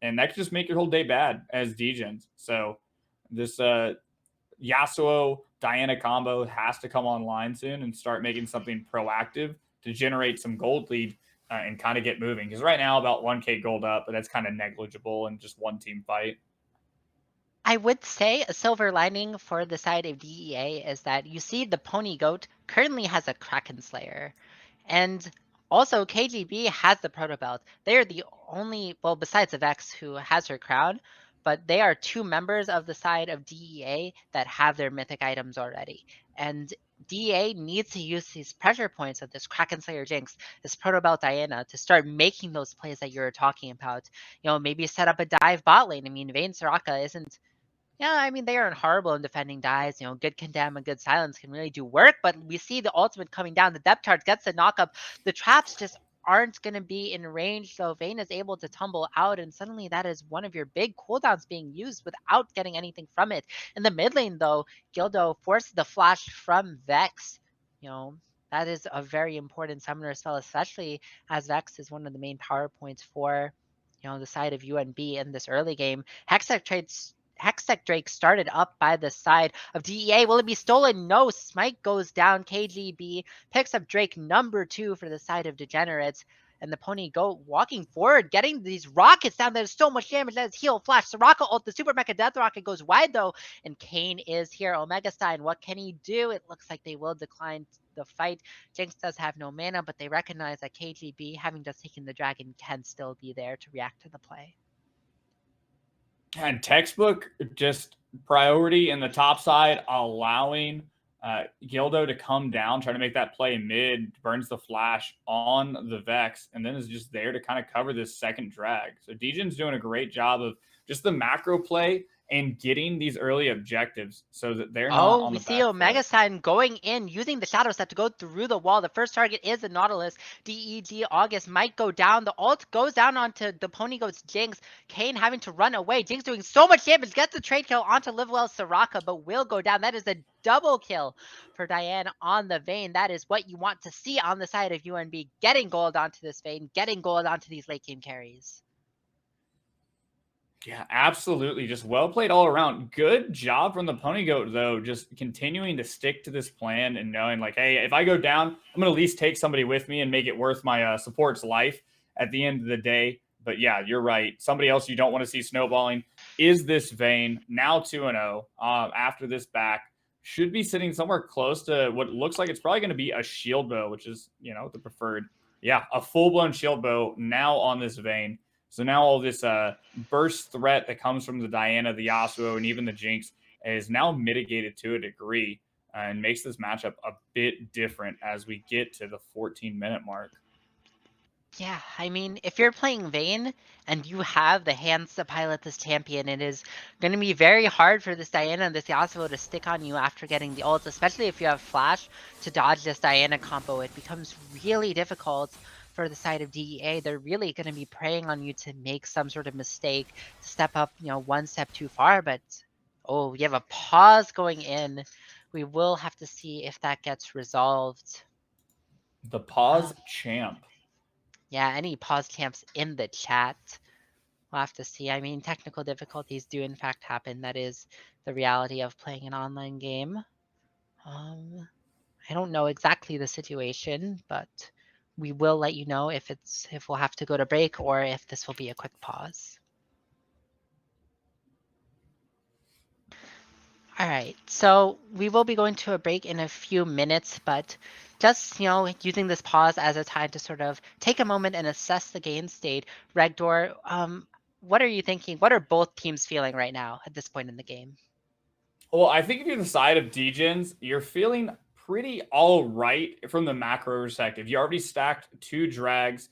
And that could just make your whole day bad as Degens. So this Yasuo Diana combo has to come online soon and start making something proactive to generate some gold lead and kind of get moving. Because right now, about 1k gold up, but that's kind of negligible in just one team fight. I would say a silver lining for the side of DEA is that you see the Pony Goat currently has a Kraken Slayer. And also KGB has the Proto Belt. They are the only, well, besides the Vex who has her crown, but they are 2 members of the side of DEA that have their mythic items already. And DEA needs to use these pressure points of this Kraken Slayer Jinx, this Proto Belt Diana, to start making those plays that you're talking about. Maybe set up a dive bot lane. I mean, Vayne Soraka isn't. Yeah, I mean, they aren't horrible in defending dives. Good condemn and good silence can really do work, but we see the ultimate coming down. The depth charge gets the knock up. The traps just aren't going to be in range, so Vayne is able to tumble out, and suddenly that is one of your big cooldowns being used without getting anything from it. In the mid lane, though, Gildo forces the flash from Vex. That is a very important summoner spell, especially as Vex is one of the main power points for, the side of UNB in this early game. Hextech Drake started up by the side of DEA. Will it be stolen? No. Smite goes down. KGB picks up Drake number 2 for the side of Degenerates. And the Pony Goat walking forward, getting these rockets down. There's so much damage. That is heal, flash, Soraka ult. The Super Mecha Death Rocket goes wide though. And Kayn is here. Omega Stein, what can he do? It looks like they will decline the fight. Jinx does have no mana, but they recognize that KGB, having just taken the dragon, can still be there to react to the play. And textbook just priority in the top side, allowing Gildo to come down, trying to make that play mid, burns the flash on the Vex, and then is just there to kind of cover this second drag. So Degen's doing a great job of just the macro play and getting these early objectives so that they're not on the back foot. We see Omega Stein going in, using the Shadow Step to go through the wall. The first target is the Nautilus. DEG August might go down. The ult goes down onto the Pony Goat's Jinx. Kayn having to run away. Jinx doing so much damage. Gets the trade kill onto Livewell Soraka, but will go down. That is a double kill for Diane on the Vayne. That is what you want to see on the side of UNB. Getting gold onto this Vayne. Getting gold onto these late game carries. Yeah, absolutely. Just well played all around. Good job from the Pony Goat, though, just continuing to stick to this plan and knowing, like, hey, if I go down, I'm going to at least take somebody with me and make it worth my support's life at the end of the day. But yeah, you're right. Somebody else you don't want to see snowballing is this Vayne, now 2-0 after this back. Should be sitting somewhere close to what looks like it's probably going to be a shield bow, which is, the preferred. Yeah, a full blown shield bow now on this Vayne. So now all this burst threat that comes from the Diana, the Yasuo, and even the Jinx is now mitigated to a degree and makes this matchup a bit different as we get to the 14-minute mark. Yeah, I mean, if you're playing Vayne and you have the hands to pilot this champion, it is going to be very hard for this Diana and this Yasuo to stick on you after getting the ults, especially if you have Flash to dodge this Diana combo. It becomes really difficult for the side of DEA. They're really going to be preying on you to make some sort of mistake, to step up, one step too far. But, oh, you have a pause going in. We will have to see if that gets resolved. The pause champ. Yeah, any pause camps in the chat. We'll have to see. I mean, technical difficulties do in fact happen. That is the reality of playing an online game. I don't know exactly the situation, but we will let you know if we'll have to go to break or if this will be a quick pause. All right, so we will be going to a break in a few minutes, but just, using this pause as a time to sort of take a moment and assess the game state. Regdor, what are you thinking? What are both teams feeling right now at this point in the game? Well, I think if you're the side of Degens, you're feeling pretty all right from the macro perspective. You already stacked 2 drags.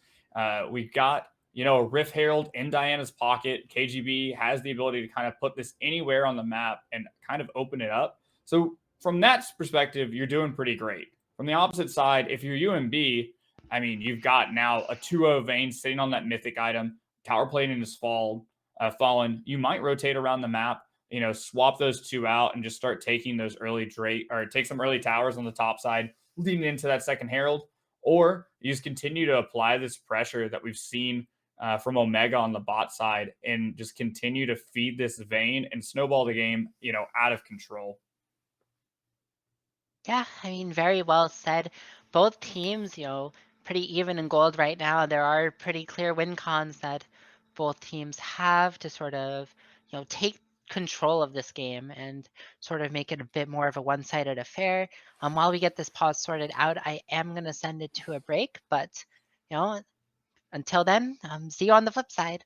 We've got, a Rift Herald in Diana's pocket. KGB has the ability to kind of put this anywhere on the map and kind of open it up. So from that perspective, you're doing pretty great. From the opposite side, if you're UMB, I mean, you've got now a 2-0 Vayne sitting on that mythic item. Tower plating is fallen. You might rotate around the map, swap those 2 out and just start taking those early Drake or take some early towers on the top side, leading into that second Herald. Or you just continue to apply this pressure that we've seen from Omega on the bot side and just continue to feed this Vayne and snowball the game, out of control. Yeah, I mean, very well said. Both teams, pretty even in gold right now. There are pretty clear win cons that both teams have to sort of, take control of this game and sort of make it a bit more of a one-sided affair. While we get this pause sorted out, I am going to send it to a break, but, until then, see you on the flip side.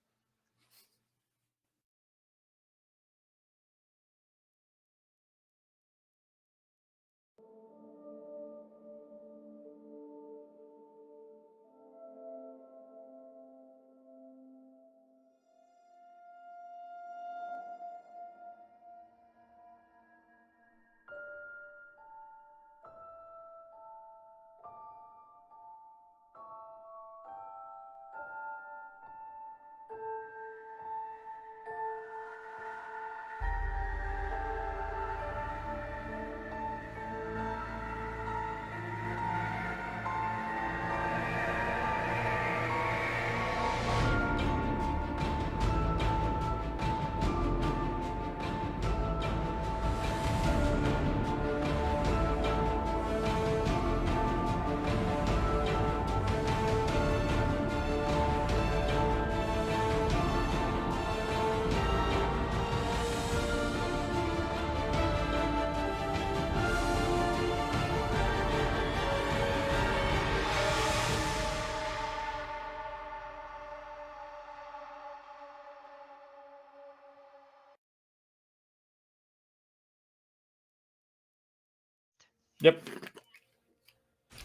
Yep.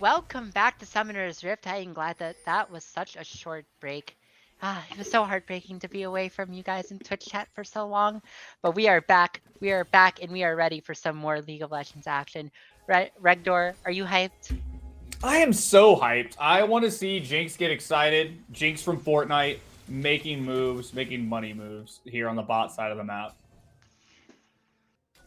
Welcome back to Summoner's Rift. I am glad that was such a short break. It was so heartbreaking to be away from you guys in Twitch chat for so long. But we are back. We are back, and we are ready for some more League of Legends action. Regdor, are you hyped? I am so hyped. I want to see Jinx get excited. Jinx from Fortnite making moves, making money moves here on the bot side of the map.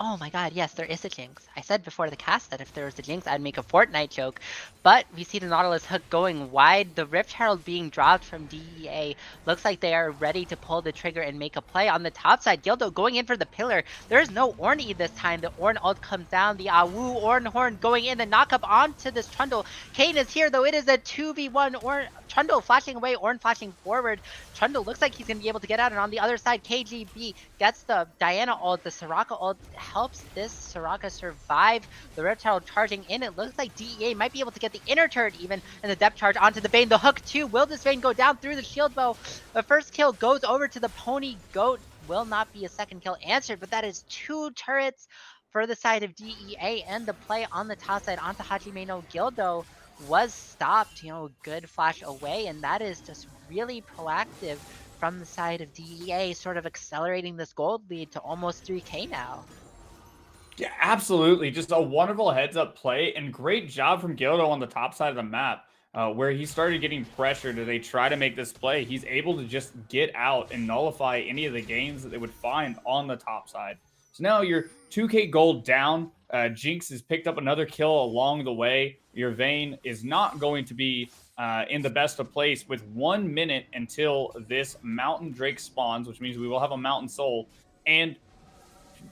Oh my god, yes, there is a Jinx. I said before the cast that if there was a Jinx, I'd make a Fortnite joke. But we see the Nautilus hook going wide. The Rift Herald being dropped from DEA. Looks like they are ready to pull the trigger and make a play. On the top side, Gildo going in for the pillar. There's no Ornn E this time. The Ornn ult comes down. The Awu Ornn Horn going in. The knockup onto this Trundle. Kayn is here, though it is a 2v1. Trundle flashing away, Ornn flashing forward. Trundle looks like he's going to be able to get out. And on the other side, KGB gets the Diana ult. The Soraka ult helps this Soraka survive. The Rift Herald charging in. It looks like DEA might be able to get the inner turret even, and the depth charge onto the Vayne. The hook too. Will this Vayne go down through the shield bow? The first kill goes over to the Pony Goat. Will not be a second kill answered, but that is 2 turrets for the side of DEA, and the play on the top side onto Hajime no Gildo was stopped. Good flash away, and that is just really proactive from the side of DEA, sort of accelerating this gold lead to almost 3K now. Yeah, absolutely. Just a wonderful heads-up play, and great job from Gildo on the top side of the map, where he started getting pressured as they try to make this play. He's able to just get out and nullify any of the gains that they would find on the top side. So now you're 2K gold down. Jinx has picked up another kill along the way. Your Vayne is not going to be in the best of place with 1 minute until this Mountain Drake spawns, which means we will have a Mountain Soul. And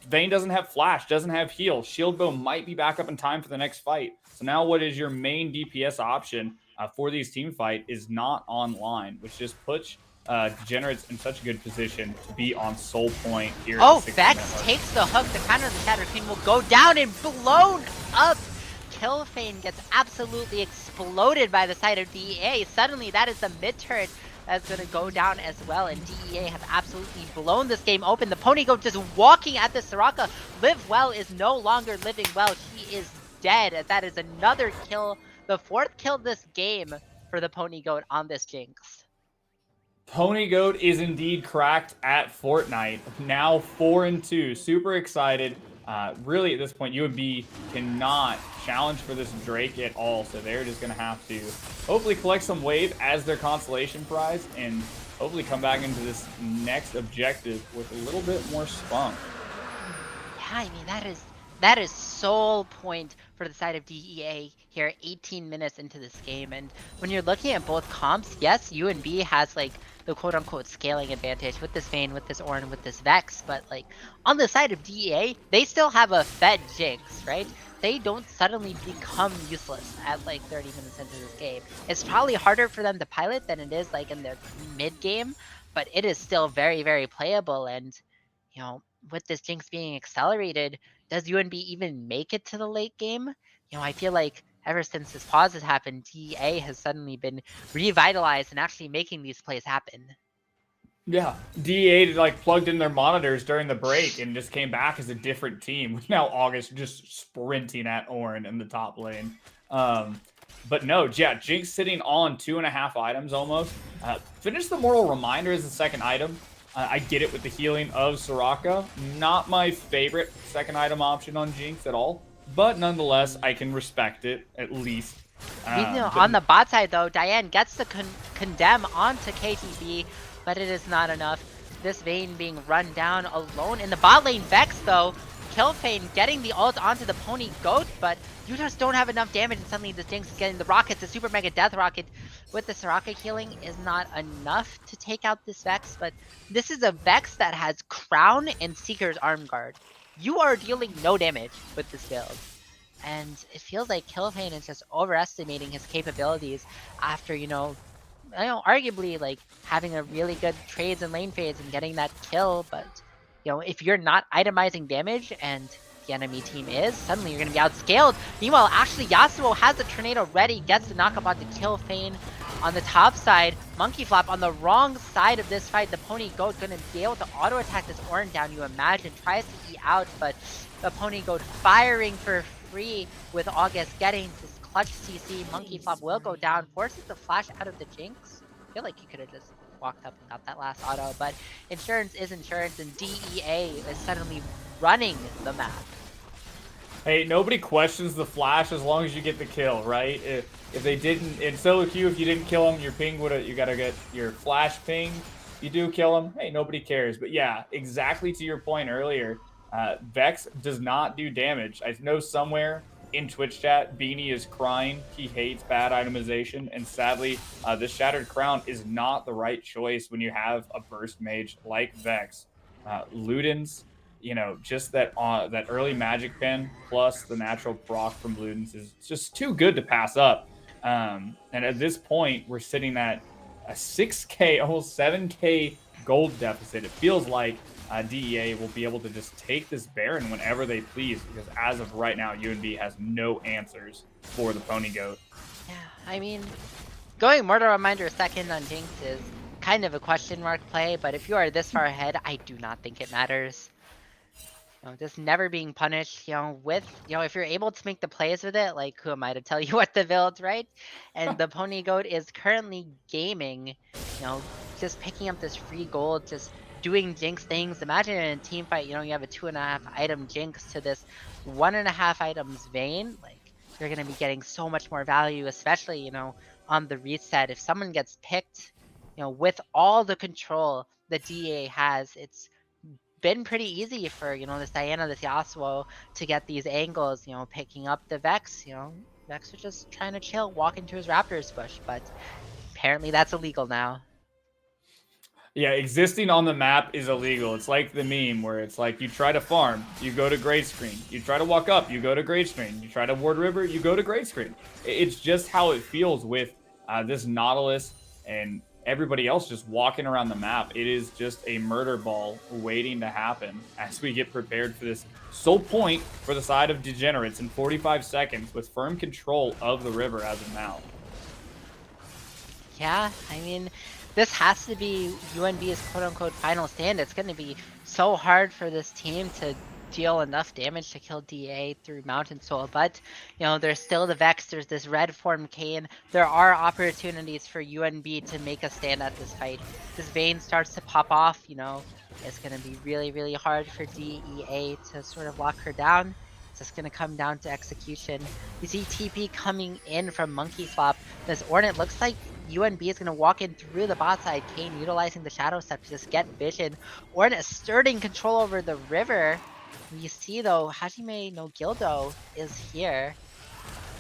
Vayne doesn't have flash, doesn't have heal. Shield bow might be back up in time for the next fight. So now what is your main DPS option for these team fight is not online, which just puts Degenerates in such a good position to be on soul point here. Oh, Vex takes the hook. The counter of the Shattered Queen will go down and blown up. Killfane gets absolutely exploded by the side of DEA. Suddenly, that is the mid turret that's going to go down as well, and DEA have absolutely blown this game open. The Pony Goat just walking at the Soraka. Live Well is no longer living well. He is dead. That is another kill. The 4th kill this game for the Pony Goat on this Jinx. Pony Goat is indeed cracked at Fortnite. Now 4-2. Super excited. Really, at this point, UNB cannot challenge for this Drake at all, so they're just going to have to hopefully collect some wave as their consolation prize and hopefully come back into this next objective with a little bit more spunk. Yeah, I mean, that is sole point for the side of DEA here 18 minutes into this game. And when you're looking at both comps, yes, UNB has like the quote-unquote scaling advantage with this Vayne, with this Ornn, with this Vex, but like on the side of DEA, they still have a fed Jinx, right? They don't suddenly become useless at like 30 minutes into this game. It's probably harder for them to pilot than it is like in their mid-game, but it is still very, very playable. And with this Jinx being accelerated, does UNB even make it to the late game? I feel like ever since this pause has happened, DEA has suddenly been revitalized and actually making these plays happen. Yeah, DEA like plugged in their monitors during the break and just came back as a different team. With now August just sprinting at Ornn in the top lane. But no, yeah, Jinx sitting on 2.5 items almost. Finish the Moral Reminder as the second item. I get it with the healing of Soraka. Not my favorite second item option on Jinx at all. But nonetheless, I can respect it, at least. On the bot side, though, Diane gets the condemn onto KTB, but it is not enough. This Vayne being run down alone in the bot lane. Vex, though, Killfane getting the ult onto the Pony Goat, but you just don't have enough damage, and suddenly the Jinx is getting the rockets. The Super Mega Death Rocket with the Soraka healing is not enough to take out this Vex, but this is a Vex that has Crown and Seeker's Arm Guard. You are dealing no damage with this build. And it feels like Killfane is just overestimating his capabilities after, arguably like having a really good trades and lane phase and getting that kill. But, if you're not itemizing damage and the enemy team is, suddenly you're going to be outscaled. Meanwhile, actually, Yasuo has the Tornado ready, gets the knockup onto Killfane on the top side. Monkey Flop on the wrong side of this fight. The Pony Goat going to be able to auto attack this Ornn down, you imagine. Tries to E out, but the Pony Goat firing for free with August getting this clutch CC. Monkey Flop will go down, forces the flash out of the Jinx. I feel like he could have just walked up and got that last auto, but insurance is insurance, and DEA is suddenly running the map. Hey, nobody questions the flash as long as you get the kill, right? If they didn't, in solo queue, if you didn't kill him, your ping would have, you gotta get your flash ping. You do kill him, hey, nobody cares. But yeah, exactly to your point earlier, Vex does not do damage. I know somewhere in Twitch chat, Beanie is crying. He hates bad itemization, and sadly, this Shattered Crown is not the right choice when you have a burst mage like Vex. Ludens, just that early magic pen plus the natural proc from Ludens is just too good to pass up. And at this point, we're sitting at a 6K, almost 7K gold deficit. It feels like DEA will be able to just take this Baron whenever they please, because as of right now, UNB has no answers for the Pony Goat. Yeah, I mean, going Mortal Reminder second on Jinx is kind of a question mark play, but if you are this far ahead, I do not think it matters. Just never being punished, if you're able to make the plays with it, like, who am I to tell you what the build, right? And the Pony Goat is currently gaming, just picking up this free gold, just doing Jinx things. Imagine in a team fight, you have a 2.5 item Jinx to this 1.5 items Vayne. Like, you're going to be getting so much more value, especially, on the reset. If someone gets picked, with all the control that DA has, it's been pretty easy for, this Diana, this Yasuo to get these angles, picking up the Vex, Vex was just trying to chill, walk into his Raptors bush, but apparently that's illegal now. Yeah, existing on the map is illegal. It's like the meme where it's like you try to farm, you go to grade screen. You try to walk up, you go to grade screen. You try to ward river, you go to grade screen. It's just how it feels with this Nautilus and everybody else just walking around the map. It is just a murder ball waiting to happen as we get prepared for this sole point for the side of Degenerates in 45 seconds with firm control of the river as of now. Yeah, I mean, this has to be UNB's quote-unquote final stand. It's going to be so hard for this team to deal enough damage to kill DA through Mountain Soul, but there's still the Vex, there's this red form Kayn. There are opportunities for UNB to make a stand at this fight. This Vayne starts to pop off, it's going to be really, really hard for DEA to sort of lock her down. It's just going to come down to execution. You see TP coming in from Monkey Flop. This Ornit looks like UNB is going to walk in through the bot side. Kayn utilizing the Shadow Step to just get vision. Ornit asserting control over the river. You see though, Hajime no Gildo is here.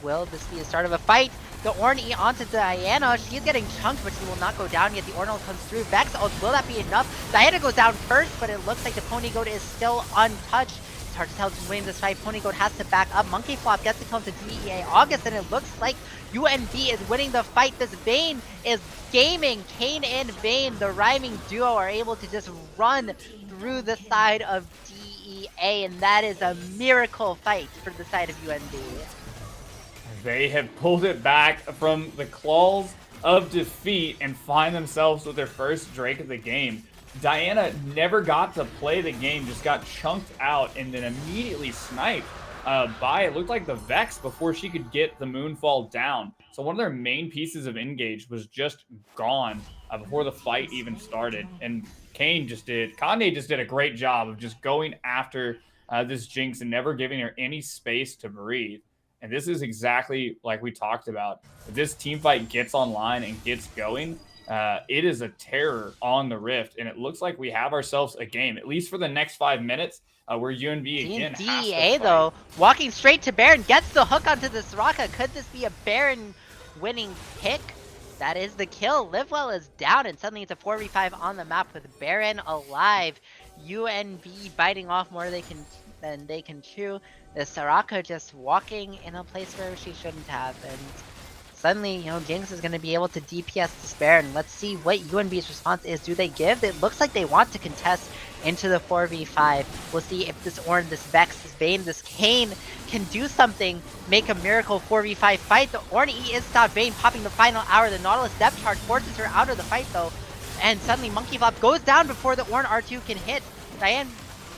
Will this be the start of a fight? The Ornn onto Diana. She's getting chunked, but she will not go down yet. The Ornn comes through. Vex, will that be enough? Diana goes down first, but it looks like the Pony Goat is still untouched. It's hard to tell who's winning this fight. Pony Goat has to back up. Monkey Flop gets to come to DEA August, and it looks like UNB is winning the fight. This Vayne is gaming. Kayn and Vayne, the rhyming duo, are able to just run through the side of DEA, and that is a miracle fight for the side of UNB. They have pulled it back from the claws of defeat and find themselves with their first Drake of the game. Diana never got to play the game, just got chunked out and then immediately sniped by, it looked like, the Vex before she could get the Moonfall down. So one of their main pieces of engage was just gone before the fight even started. And Conde just did a great job of just going after this Jinx and never giving her any space to breathe. And this is exactly like we talked about. If this team fight gets online and gets going, it is a terror on the Rift. And it looks like we have ourselves a game, at least for the next 5 minutes, where UNB again has to DEA, fight. though, walking straight to Baron, gets the hook onto the Soraka. Could this be a Baron winning pick? That is the kill. Livewell is down, and suddenly it's a 4v5 on the map with Baron alive. UNB biting off more than they can chew. The Soraka just walking in a place where she shouldn't have, and suddenly, Jinx is going to be able to DPS this Baron. Let's see what UNB's response is. Do they give? It looks like they want to contest into the 4v5. We'll see if this Ornn, this Vex, this Vayne, this Kayn can do something, make a miracle 4v5 fight. The Ornn is stopped. Vayne popping the final hour. The Nautilus depth charge forces her out of the fight, though. And suddenly, Monkey Flop goes down before the Ornn R2 can hit. Diane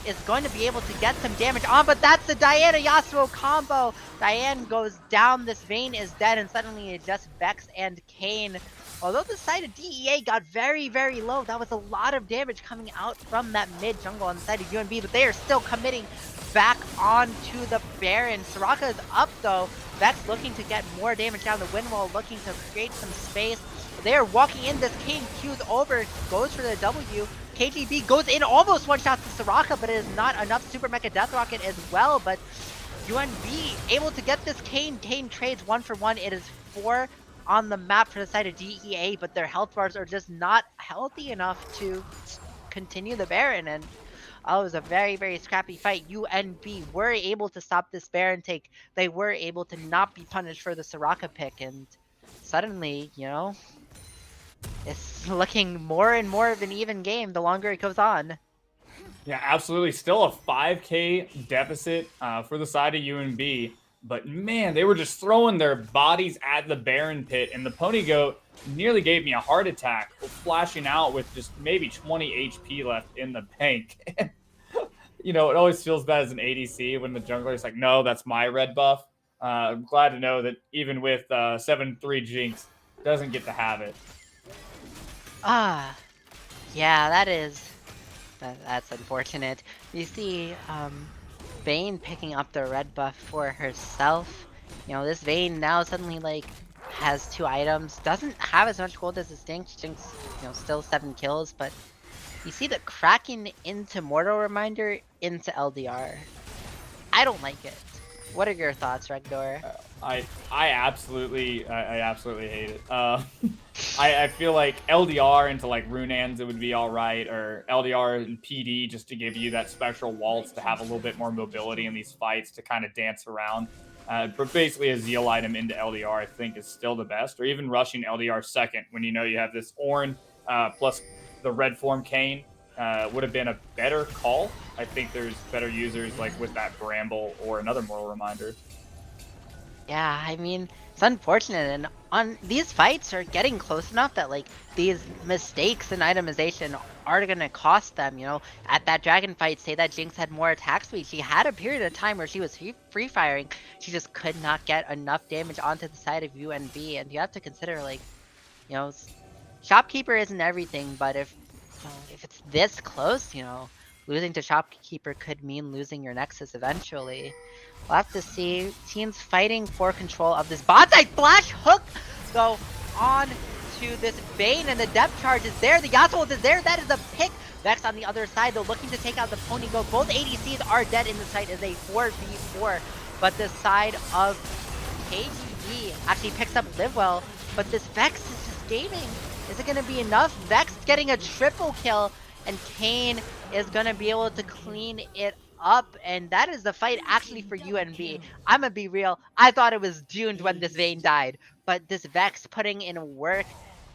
is going to be able to get some damage on, but that's the Diana Yasuo combo. Diane goes down, this Vayne is dead, and suddenly it's just Vex and Kayn. Although the side of DEA got very, very low, that was a lot of damage coming out from that mid jungle on the side of UNB, but they are still committing back onto the Baron. Soraka is up though. Vex looking to get more damage down the wind wall, looking to create some space. They are walking in, this Kayn Q's over, goes for the W. KGB goes in, almost one-shots the Soraka, but it is not enough. Super Mecha Death Rocket as well, but UNB able to get this Kayn. Kayn trades 1-for-1. It is 4 on the map for the side of DEA, but their health bars are just not healthy enough to continue the Baron, and it was a very, very scrappy fight. UNB were able to stop this Baron take. They were able to not be punished for the Soraka pick, and suddenly, you know, it's looking more and more of an even game the longer it goes on. Yeah, absolutely. Still a 5K deficit for the side of UNB. But man, they were just throwing their bodies at the Baron pit, and the Pony Goat nearly gave me a heart attack, flashing out with just maybe 20 HP left in the bank. You know, it always feels bad as an ADC when the jungler is like, no, that's my red buff. I'm glad to know that even with 7-3 Jinx, doesn't get to have it. Yeah, that's unfortunate. You see, Vayne picking up the red buff for herself. You know, this Vayne now suddenly, like, has 2 items. Doesn't have as much gold as his Jinx. Jinx, you know, still 7 kills, but you see the cracking into Mortal Reminder into LDR. I don't like it. What are your thoughts, Regdor? I absolutely hate it. I feel like LDR into like Runeans it would be all right, or LDR and PD just to give you that special waltz to have a little bit more mobility in these fights to kind of dance around. But basically a Zeal item into LDR I think is still the best, or even rushing LDR second when you know you have this Ornn plus the red form Kayn would have been a better call. I think there's better users like with that Bramble or another Mortal Reminder. Yeah, I mean, it's unfortunate, and on these fights are getting close enough that like these mistakes in itemization are gonna cost them. You know, at that dragon fight, say that Jinx had more attack speed. She had a period of time where she was free firing. She just could not get enough damage onto the side of UNB, and you have to consider like, you know, Shopkeeper isn't everything, but if it's this close, you know, losing to Shopkeeper could mean losing your Nexus eventually. We'll have to see. Teams fighting for control of this bonsai flash hook go on to this Vayne, and the depth charge is there. The Yasuo is there. That is a pick. Vex on the other side, though, looking to take out the Pony Goat. Both ADCs are dead in the site as a 4v4, but the side of KGB actually picks up Live Well, but this Vex is just gaming. Is it going to be enough? Vex getting a triple kill, and Kayn is going to be able to clean it up, and that is the fight actually for UNB. I'm gonna be real, I thought it was doomed when this Vayne died, but this Vex putting in work,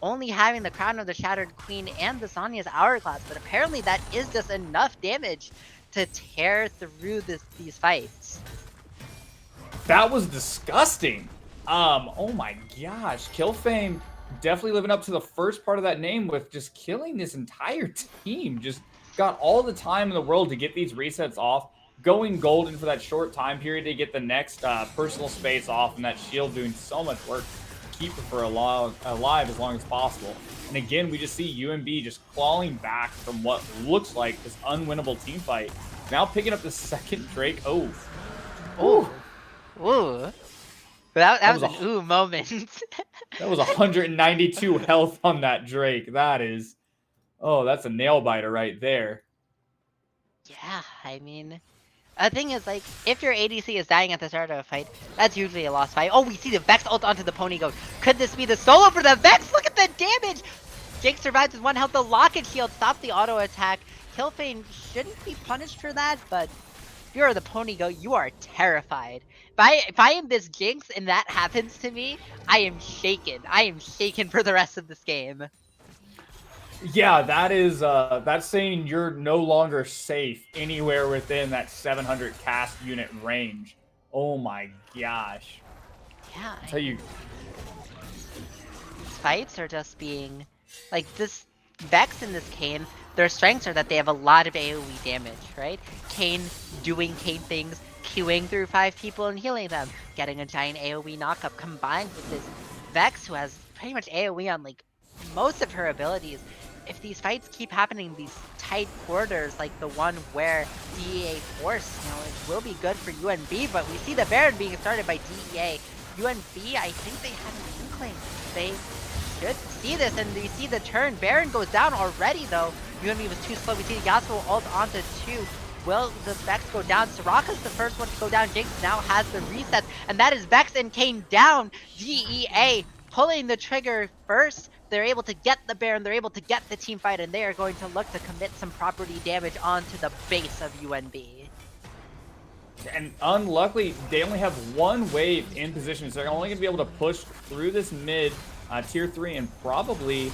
only having the Crown of the Shattered Queen and the Sonya's Hourglass, but apparently that is just enough damage to tear through these fights. That was disgusting. Oh my gosh, Killfame definitely living up to the first part of that name with just killing this entire team. Just got all the time in the world to get these resets off, going golden for that short time period to get the next personal space off, and that shield doing so much work to keep her for alive as long as possible. And again, we just see UNB just clawing back from what looks like this unwinnable team fight. Now picking up the second Drake. Oh. Ooh. Ooh. That was an ooh moment. That was 192 health on that Drake. That is... Oh, that's a nail biter right there. Yeah, I mean, the thing is, like, if your ADC is dying at the start of a fight, that's usually a lost fight. Oh, we see the Vex ult onto the Pony Goat. Could this be the solo for the Vex? Look at the damage! Jake survives with 1 health. The Locket Shield stops the auto attack. Killfane shouldn't be punished for that, but if you're the Pony Goat, you are terrified. If I am this Jinx and that happens to me, I am shaken. I am shaken for the rest of this game. Yeah, that is that's saying you're no longer safe anywhere within that 700 cast unit range. Oh my gosh. Yeah. I'll tell you, fights are just being like this Vex and this Kayn, their strengths are that they have a lot of AoE damage, right? Kayn doing Kayn things, queuing through 5 people and healing them, getting a giant AoE knockup, combined with this Vex who has pretty much AoE on like most of her abilities. If these fights keep happening, these tight quarters like the one where DEA forced, you know, it will be good for UNB, but we see the Baron being started by DEA. UNB, I think they had an inkling. They should see this, and you see the turn. Baron goes down already, though. UNB was too slow. We see Yasuo ult onto 2. Will the Vex go down? Soraka's the first one to go down. Jinx now has the resets, and that is Vex and Kane down. DEA pulling the trigger first. They're able to get the Baron, they're able to get the team fight, and they are going to look to commit some property damage onto the base of UNB. And unluckily, they only have one wave in position, so they're only going to be able to push through this mid tier 3 and probably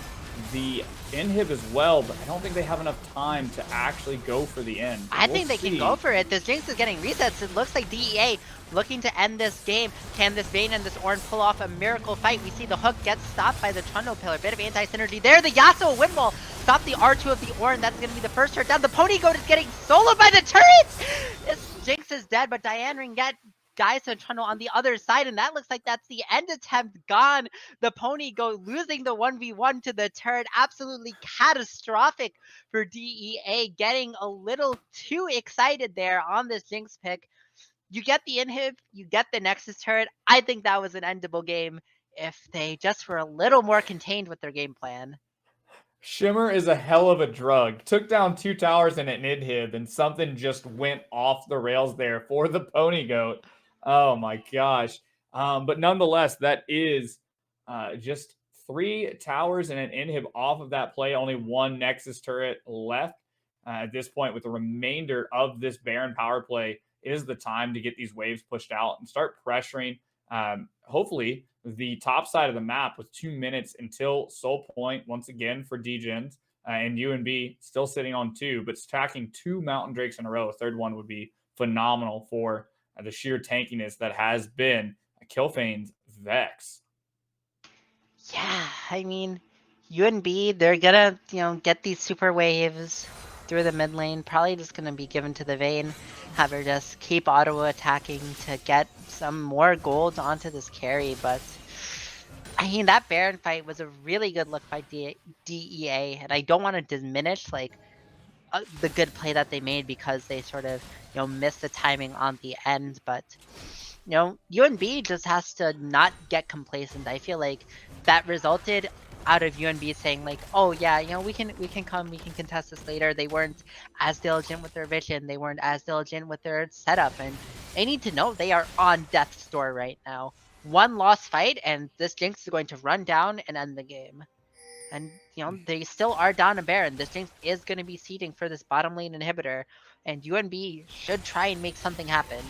the inhib as well, but I don't think they have enough time to actually go for the end. I think they can go for it. This Jinx is getting resets. It looks like DEA looking to end this game. Can this Vayne and this Ornn pull off a miracle fight? We see the hook get stopped by the Trundle Pillar. Bit of anti-synergy there. The Yasuo windmill stop the R2 of the Ornn. That's going to be the first turret down. The Pony Goat is getting soloed by the turrets. This Jinx is dead, but Diane Ring get guys to Trundle on the other side, and that looks like that's the end attempt gone. The Pony Goat losing the 1v1 to the turret. Absolutely catastrophic for DEA, getting a little too excited there on this Jinx pick. You get the inhib, you get the Nexus turret. I think that was an endable game if they just were a little more contained with their game plan. Shimmer is a hell of a drug. Took down 2 towers and an inhib, and something just went off the rails there for the Pony Goat. Oh my gosh. But nonetheless, that is just 3 towers and an inhib off of that play. Only 1 Nexus turret left at this point. With the remainder of this Baron power play, is the time to get these waves pushed out and start pressuring. Hopefully, the top side of the map with 2 minutes until Soul Point once again for DGens and UNB still sitting on 2, but stacking 2 Mountain Drakes in a row. A third one would be phenomenal for the sheer tankiness that has been Kilfane's Vex. Yeah, I mean, UNB, they're gonna, get these super waves through the mid lane. Probably just gonna be given to the Vayne. Have her just keep auto attacking to get some more gold onto this carry. But I mean, that Baron fight was a really good look by DEA, and I don't want to diminish the good play that they made because they sort of missed the timing on the end. But UNB just has to not get complacent. I feel like that resulted out of UNB saying like, oh yeah, we can come, we can contest this later. They weren't as diligent with their vision. They weren't as diligent with their setup, and they need to know they are on death's door right now. One lost fight, and this Jinx is going to run down and end the game. And they still are down a Baron. This Jinx is going to be seeding for this bottom lane inhibitor, and UNB should try and make something happen.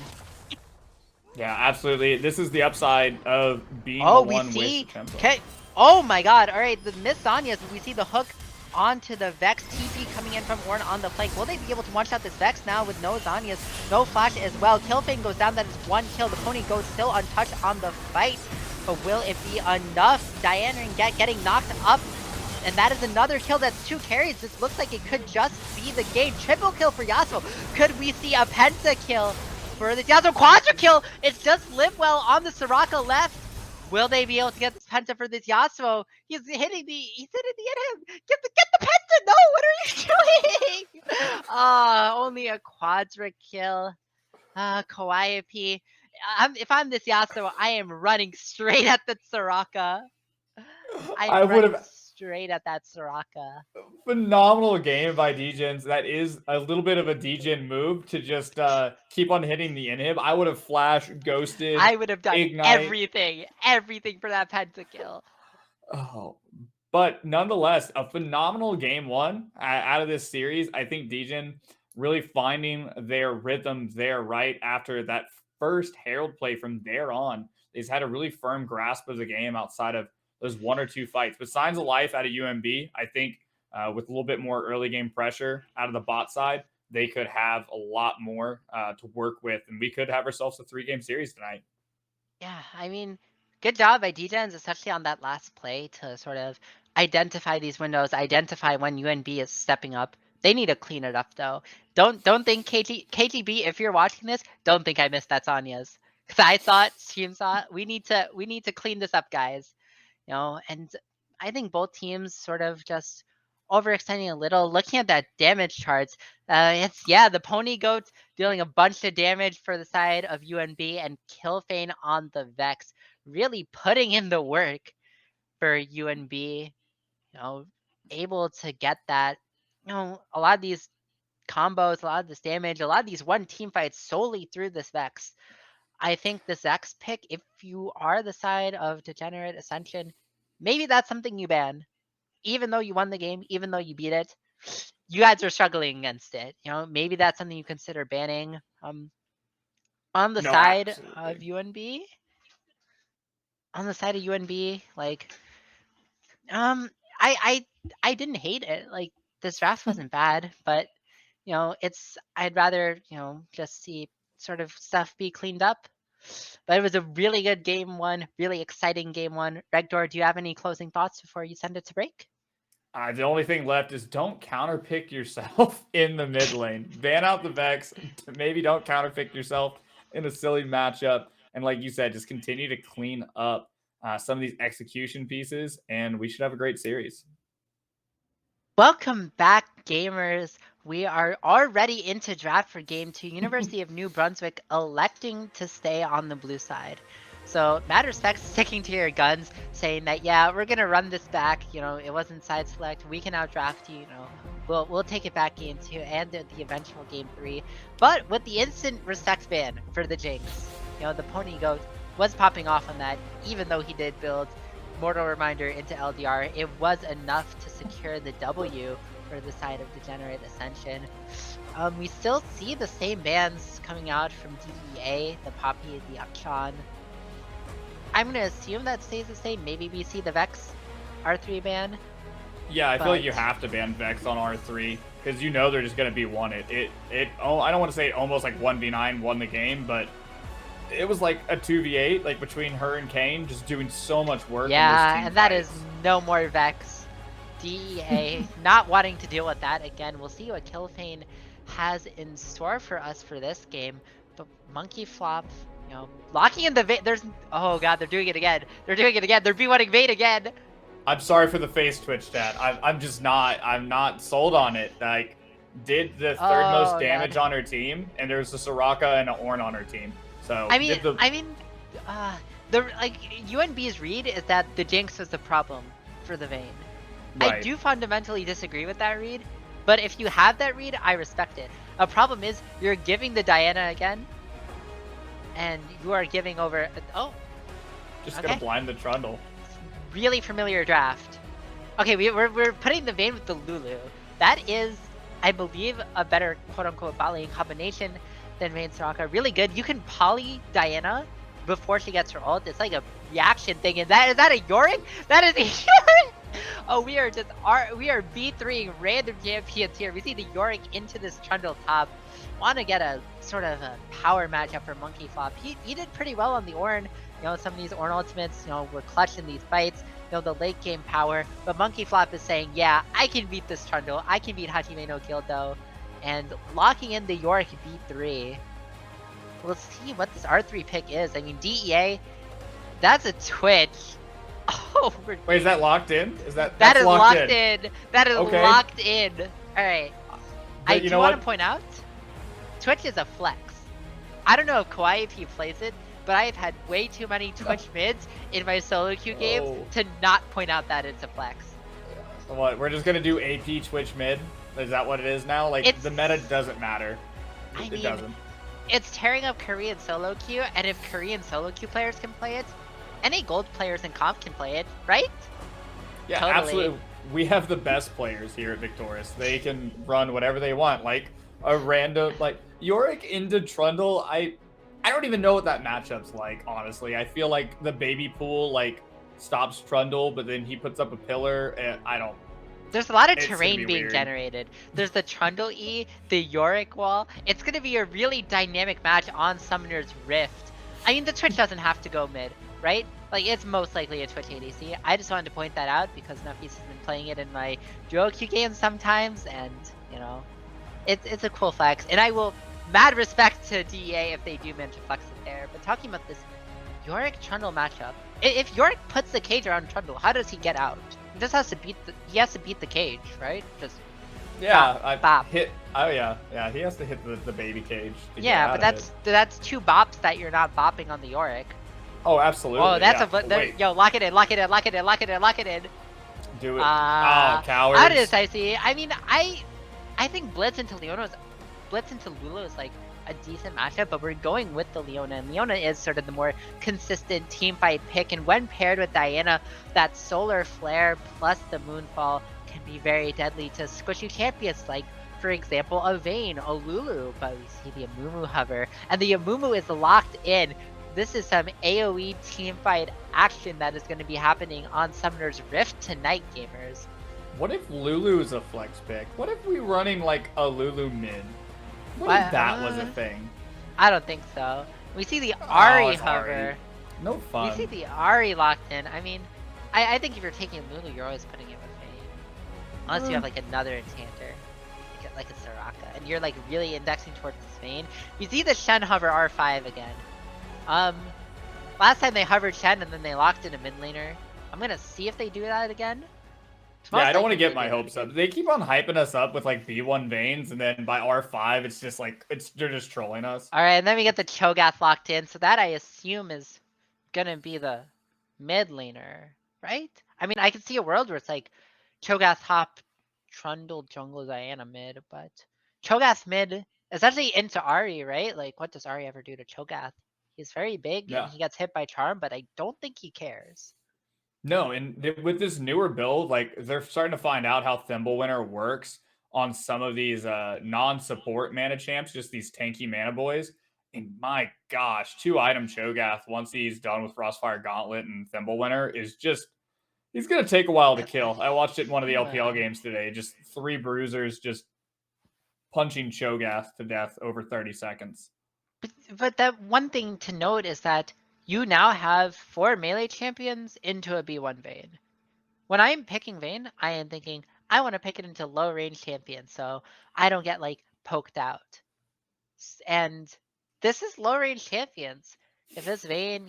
Yeah, absolutely. This is the upside of being the one we see. with Okay. Oh my God! All right, the Miss Zhonya's. We see the hook onto the Vex. TP coming in from Ornn on the flank. Will they be able to one-shot this Vex now with no Zhonya's, no flash as well? Killfane goes down. That is 1 kill. The Pony Goat still untouched on the fight, but will it be enough? Diana and getting knocked up. And that is another kill. That's 2 carries. This looks like it could just be the game. Triple kill for Yasuo. Could we see a penta kill for the Yasuo? Quadra kill. It's just Livewell on the Soraka left. Will they be able to get this penta for this Yasuo? He's hitting the him. Get the penta. No, what are you doing? Only a quadra kill. Kawaii. If I'm this Yasuo, I am running straight at the Soraka. I would have straight at that Soraka. Phenomenal game by DGens. That is a little bit of a DGen move to just keep on hitting the inhib. I would have flash, ghosted. I would have done Ignite. everything for that pentakill. Oh, but nonetheless, a phenomenal game 1 out of this series. I think DGen really finding their rhythm there right after that first Herald play. From there on, they've had a really firm grasp of the game outside of those 1 or 2 fights. But signs of life out of UMB, I think with a little bit more early game pressure out of the bot side, they could have a lot more to work with. And we could have ourselves a 3-game series tonight. Yeah, I mean, good job by DGens, especially on that last play to sort of identify these windows, identify when UNB is stepping up. They need to clean it up though. Don't think KGB, if you're watching this, don't think I missed that Sonya's. Because I saw it, stream saw it. We need to clean this up, guys. And I think both teams sort of just overextending a little. Looking at that damage charts, the Pony Goat dealing a bunch of damage for the side of UNB, and Killfane on the Vex really putting in the work for UNB. Able to get that a lot of these combos, a lot of this damage, a lot of these one team fights solely through this Vex. I think this Vex pick, if you are the side of Degenerate Ascension, maybe that's something you ban. Even though you won the game, even though you beat it, you guys are struggling against it. Maybe that's something you consider banning. On the No, side of absolutely. UNB, like, um, I I I didn't hate it. Like, this draft wasn't bad, but I'd rather just see sort of stuff be cleaned up. But it was a really good game one, really exciting game one. Regdor, do you have any closing thoughts before you send it to break? The only thing left is don't counterpick yourself in the mid lane. Ban out the Vex. Maybe don't counterpick yourself in a silly matchup. And like you said, just continue to clean up some of these execution pieces, and we should have a great series. Welcome back, gamers. We are already into draft for Game 2. University of New Brunswick electing to stay on the blue side. So, mad respect sticking to your guns, saying that, yeah, we're going to run this back. It wasn't side select. We can outdraft you. We'll take it back Game 2 and the eventual Game 3. But with the instant respect ban for the Jinx, the Pony Goat was popping off on that, even though he did build Mortal Reminder into LDR, it was enough to secure the W for the side of Degenerate Ascension. We still see the same bans coming out from DEA, the Poppy, the Akshan. I'm going to assume that stays the same. Maybe we see the Vex R3 ban. Yeah, I feel like you have to ban Vex on R3 because they're just going to be one. I don't want to say it almost like 1v9 won the game, but it was like a 2v8, like between her and Kane, just doing so much work. Yeah, and that is no more Vex. DEA not wanting to deal with that again. We'll see what Killfane has in store for us for this game. But Monkey Flop, locking in the Vayne. Oh god, they're doing it again. They're B1ing Vayne again. I'm sorry for the face twitch, chat. I'm not sold on it. Like, did the third most damage on her team, and there's a Soraka and an Ornn on her team. So UNB's read is that the Jinx was the problem for the Vayne. Right. I do fundamentally disagree with that read, but if you have that read, I respect it. A problem is you're giving the Diana again, and you are giving over. Gonna blind the Trundle. Really familiar draft. Okay, we're putting the Vayne with the Lulu. That is, I believe, a better quote-unquote bot lane combination than Vayne Soraka. Really good. You can poly Diana before she gets her ult. It's like a reaction thing. And is that a Yorick? That is a Yorick! Oh, we are B3ing random champions here. We see the Yorick into this Trundle top. Want to get a sort of a power matchup for Monkey Flop. He did pretty well on the Ornn. Some of these Ornn ultimates, were clutch in these fights. The late game power. But Monkey Flop is saying, yeah, I can beat this Trundle. I can beat Hajime no Gildo. And locking in the Yorick B3. We'll see what this R3 pick is. I mean, DEA, that's a Twitch. Oh, wait, is that locked in? That is locked in? That is locked in. All right. I do want to point out, Twitch is a flex. I don't know if Kawaii, if he plays it, but I have had way too many Twitch mids in my solo queue games to not point out that it's a flex. What? We're just gonna do AP Twitch mid? Is that what it is now? Like, the meta doesn't matter. It doesn't. It's tearing up Korean solo queue, and if Korean solo queue players can play it, any gold players in comp can play it, right? Yeah, totally. Absolutely. We have the best players here at Victoris. They can run whatever they want. Like a random, like Yorick into Trundle. I don't even know what that matchup's like. Honestly, I feel like the baby pool stops Trundle, but then he puts up a pillar, and I don't. There's a lot of terrain being generated. There's the Trundle E, the Yorick wall. It's going to be a really dynamic match on Summoner's Rift. I mean, the Twitch doesn't have to go mid, right? Like, it's most likely a Twitch ADC. I just wanted to point that out because Nuffies has been playing it in my duo queue games sometimes, and, it's a cool flex. And I will, mad respect to DEA if they do manage to flex it there. But talking about this Yorick Trundle matchup, if Yorick puts the cage around Trundle, how does he get out? He just has to beat the cage, right? Just bop. Hit. Oh yeah, he has to hit the baby cage. Yeah, but that's two bops that you're not bopping on the Yorick. Oh, absolutely. Oh, that's yo, lock it in. Do it. Oh, coward. How does I see? I mean, I think Blitz into Lulu is like a decent matchup, but we're going with the Leona, and Leona is sort of the more consistent team fight pick, and when paired with Diana, that solar flare plus the moonfall can be very deadly to squishy champions like, for example, a Vayne, a Lulu, but we see the Amumu hover, and the Amumu is locked in. This is some AoE teamfight action that is going to be happening on Summoner's Rift tonight, gamers. What if Lulu is a flex pick? What if we running like a Lulu mid? What if that was a thing? I don't think so. We see the Ahri hover. Ahri. No fun. We see the Ahri locked in. I mean, I think if you're taking Lulu, you're always putting it with Vayne. Unless you have like another enchanter. Like a Soraka. And you're like really indexing towards this Vayne. You see the Shen hover R5 again. Last time they hovered Shen and then they locked in a mid laner. I'm gonna see if they do that again. Yeah, I don't want to get my hopes up. They keep on hyping us up with like B1 Vaynes, and then by R5, it's just like they're just trolling us. All right, and then we get the Cho'Gath locked in, so that I assume is gonna be the mid laner, right? I mean, I can see a world where it's like Cho'Gath top, Trundle jungle, Diana mid, but Cho'Gath mid, essentially into Ahri, right? Like, what does Ahri ever do to Cho'Gath? He's very big and he gets hit by charm, but I don't think he cares. No, and with this newer build, like they're starting to find out how Thimblewinter works on some of these non-support mana champs, just these tanky mana boys. And my gosh, 2-item Cho'Gath once he's done with Frostfire Gauntlet and Thimblewinter is just he's gonna take a while to kill. I watched it in one of the LPL games today. Just 3 bruisers just punching Cho'Gath to death over 30 seconds. But that one thing to note is that you now have 4 melee champions into a B1 Vayne. When I'm picking Vayne, I am thinking, I want to pick it into low range champions so I don't get like poked out. And this is low range champions. If this Vayne,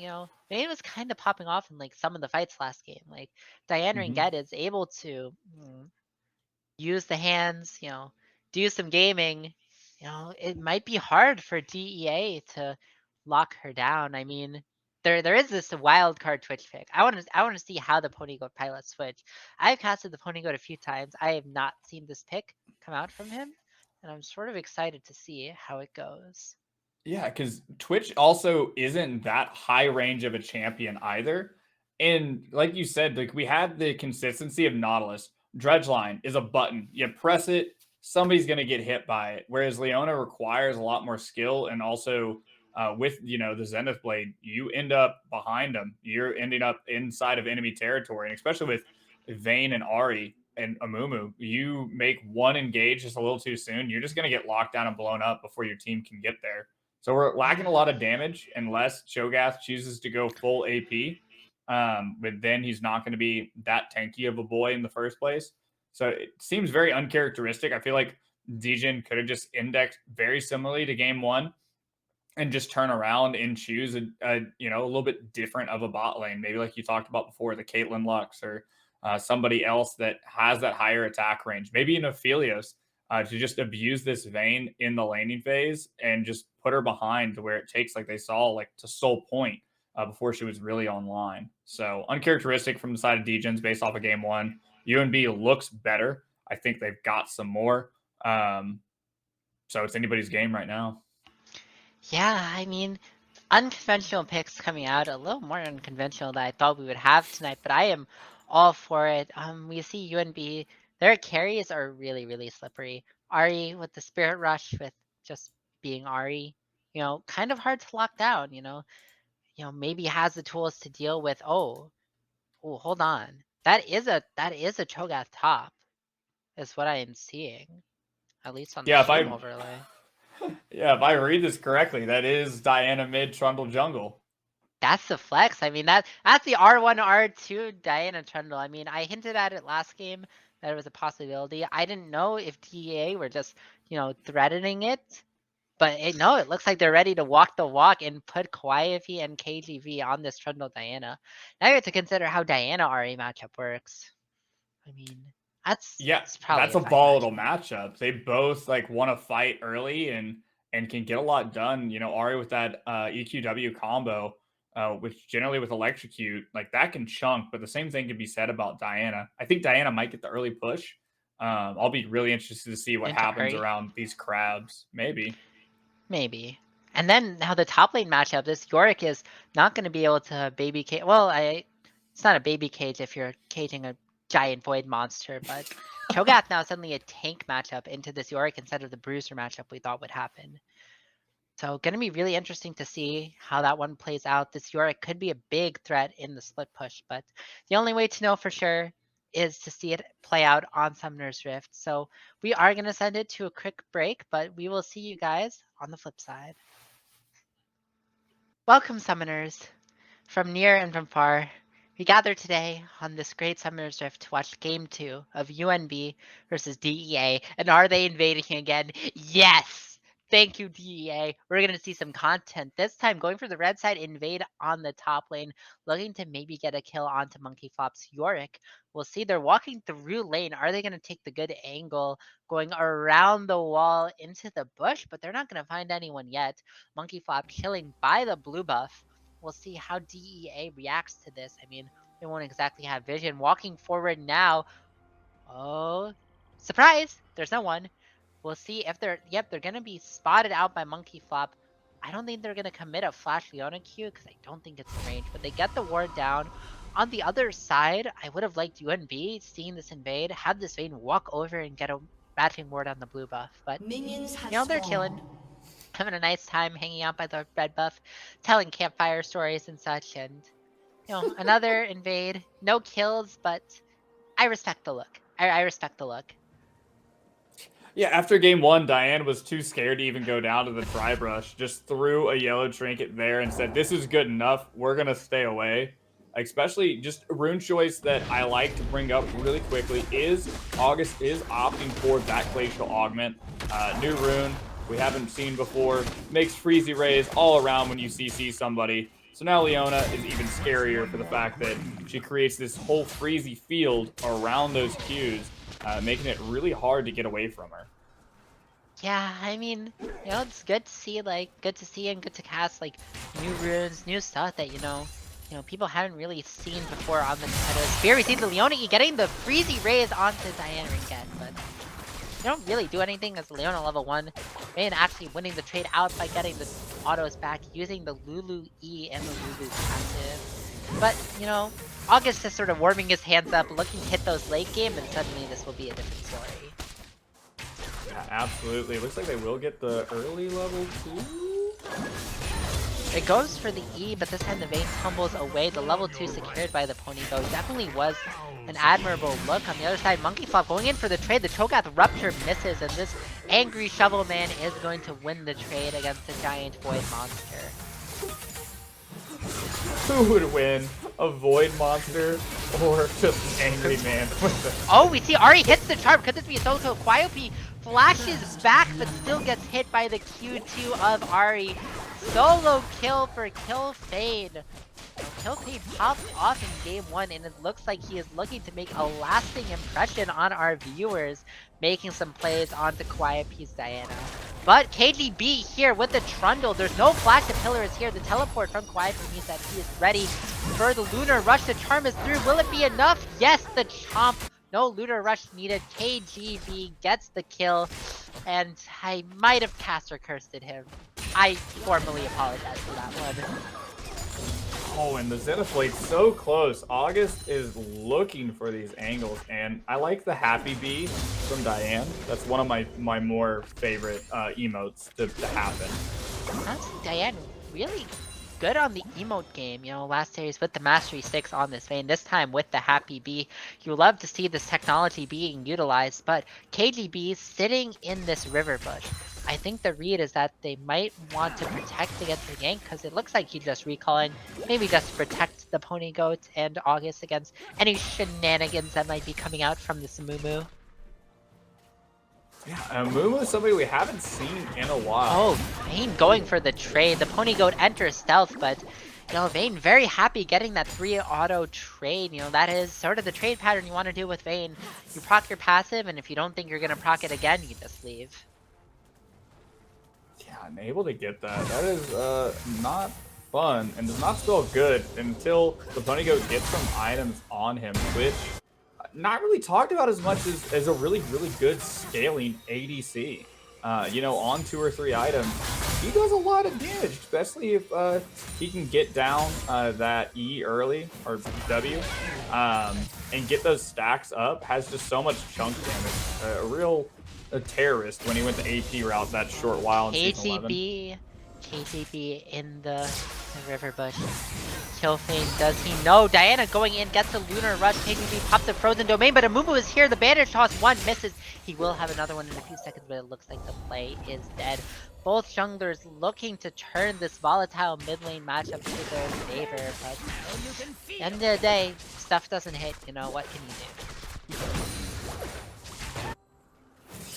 Vayne was kind of popping off in like some of the fights last game. Like Diana Ringette is able to use the hands, do some gaming. It might be hard for DEA to lock her down. I mean, there is this wild card Twitch pick. I want to see how the Ponygoat pilot switch. I've casted the Ponygoat a few times. I have not seen this pick come out from him, and I'm sort of excited to see how it goes. Yeah, because Twitch also isn't that high range of a champion either. And like you said, like we had the consistency of Nautilus. Dredgeline is a button. You press it, somebody's going to get hit by it. Whereas Leona requires a lot more skill, and also with the Zenith Blade, you end up behind them. You're ending up inside of enemy territory, and especially with Vayne and Ahri and Amumu, you make one engage just a little too soon, you're just going to get locked down and blown up before your team can get there. So we're lacking a lot of damage unless Cho'Gath chooses to go full AP. But then he's not going to be that tanky of a boy in the first place. So it seems very uncharacteristic. I feel like Djinn could have just indexed very similarly to game 1 and just turn around and choose a little bit different of a bot lane. Maybe like you talked about before, the Caitlyn Lux or somebody else that has that higher attack range. Maybe an Aphelios. To just abuse this Vayne in the laning phase and just put her behind to where it takes, like they saw, like to Soul Point before she was really online. So uncharacteristic from the side of Djinn's based off of game 1. UNB looks better. I think they've got some more. So it's anybody's game right now. Yeah, I mean, unconventional picks coming out, a little more unconventional than I thought we would have tonight, but I am all for it. We see UNB, their carries are really, really slippery. Ahri with the Spirit Rush, with just being Ahri, kind of hard to lock down, maybe has the tools to deal with, hold on. That is a Cho'Gath top, is what I am seeing, at least on the stream overlay. Yeah, if I read this correctly, that is Diana mid Trundle jungle. That's the flex. I mean, that's the R1, R2 Diana Trundle. I mean, I hinted at it last game that it was a possibility. I didn't know if DEA were just, threatening it. But it looks like they're ready to walk the walk and put Kawaii and KGV on this Trundle Diana. Now you have to consider how Diana RA matchup works. I mean, that's a volatile matchup. They both like want to fight early and can get a lot done. Ahri with that EQW combo, which generally with Electrocute, like that can chunk. But the same thing can be said about Diana. I think Diana might get the early push, I'll be really interested to see what into happens Ahri. around these crabs. Maybe. Maybe. And then how the top lane matchup, this Yorick is not going to be able to baby cage. Well, it's not a baby cage if you're caging a giant void monster, but Cho'Gath now suddenly a tank matchup into this Yorick instead of the Bruiser matchup we thought would happen. So going to be really interesting to see how that one plays out. This Yorick could be a big threat in the split push, but the only way to know for sure is to see it play out on Summoner's Rift. So we are going to send it to a quick break, but we will see you guys on the flip side. Welcome, Summoners, from near and from far. We gather today on this great Summoner's Rift to watch Game 2 of UNB versus DEA. And are they invading again? Yes! Thank you, DEA. We're going to see some content. This time, going for the red side, invade on the top lane, looking to maybe get a kill onto Monkey Flop's Yorick. We'll see they're walking through lane. Are they going to take the good angle, going around the wall into the bush? But they're not going to find anyone yet. Monkey Flop chilling by the blue buff. We'll see how DEA reacts to this. I mean, they won't exactly have vision. Walking forward now. Oh, surprise! There's no one. We'll see if they're going to be spotted out by Monkey Flop. I don't think they're going to commit a Flash Leona Q because I don't think it's in range, but they get the ward down. On the other side, I would have liked UNB seeing this invade, have this Vayne walk over and get a matching ward on the blue buff, but they're chilling, having a nice time hanging out by the red buff, telling campfire stories and such, and another invade, no kills, but I respect the look. I respect the look. Yeah, after game 1, Diane was too scared to even go down to the dry brush. Just threw a yellow trinket there and said, this is good enough. We're going to stay away. Especially just a rune choice that I like to bring up really quickly is August is opting for that Glacial Augment. New rune we haven't seen before. Makes Freezy Rays all around when you CC somebody. So now Leona is even scarier for the fact that she creates this whole Freezy field around those Qs. Making it really hard to get away from her. Yeah, I mean, it's good to see, and good to cast, new runes, new stuff that, people haven't really seen before on the Nintendo Sphere. We see the Leona getting the Freezy Rays onto Diane again, but they don't really do anything as Leona level 1. Vayne actually winning the trade out by getting the autos back, using the Lulu E and the Lulu passive. But, August is sort of warming his hands up, looking to hit those late game, and suddenly this will be a different story. Yeah, absolutely. It looks like they will get the early level 2. It goes for the E, but this time the Vayne tumbles away. The level 2 secured by the Pony Goat definitely was an admirable look. On the other side, Monkey Flop going in for the trade. The Cho'Gath Rupture misses, and this angry Shovel Man is going to win the trade against the giant Void Monster. Who would win? A Void Monster or just an angry man? Oh, we see Ahri hits the charm. Could this be a solo? Quiope flashes back, but still gets hit by the Q2 of Ahri. Solo kill for Killfade. Killfade pops off in game 1, and it looks like he is looking to make a lasting impression on our viewers, making some plays onto Quiope's Diana. But KGB here with the Trundle. There's no flash. The pillar is here. The teleport from Quiope means that he is ready for the Lunar Rush. The charm is through. Will it be enough? Yes, the chomp. No Lunar Rush needed. KGB gets the kill. And I might have caster cursed him. I formally apologize for that one. Oh, and the Xenoplate's so close. August is looking for these angles, and I like the Happy Bee from Diane. That's one of my more favorite emotes to happen. That's Diane really good on the emote game, last series with the Mastery 6 on this Vayne, this time with the Happy Bee. You love to see this technology being utilized, but KGB sitting in this river bush. I think the read is that they might want to protect against the gank because it looks like he's just recalling, maybe just to protect the Pony Goat and August against any shenanigans that might be coming out from this Mumu. Yeah, Mumu is somebody we haven't seen in a while. Oh, Vayne going for the trade. The Pony Goat enters stealth, but Vayne very happy getting that 3 auto trade. That is sort of the trade pattern you want to do with Vayne. You proc your passive, and if you don't think you're going to proc it again, you just leave. Yeah, I'm able to get that. That is not fun and does not feel good until the Pony Goat gets some items on him, which not really talked about as much as a really, really good scaling ADC. You know, on 2 or 3 items, he does a lot of damage, especially if he can get down that E early, or W, and get those stacks up. Has just so much chunk damage. A real terrorist when he went the AP route that short while in Season 11. KGB in the river bush. Killfane, does he know? Diana going in, gets a Lunar Rush. KGB pops a Frozen Domain, but Amumu is here. The bandage toss, one misses. He will have another one in a few seconds, but it looks like the play is dead. Both junglers looking to turn this volatile mid lane matchup to their favor, but at the end of the day, stuff doesn't hit. You know, what can you do?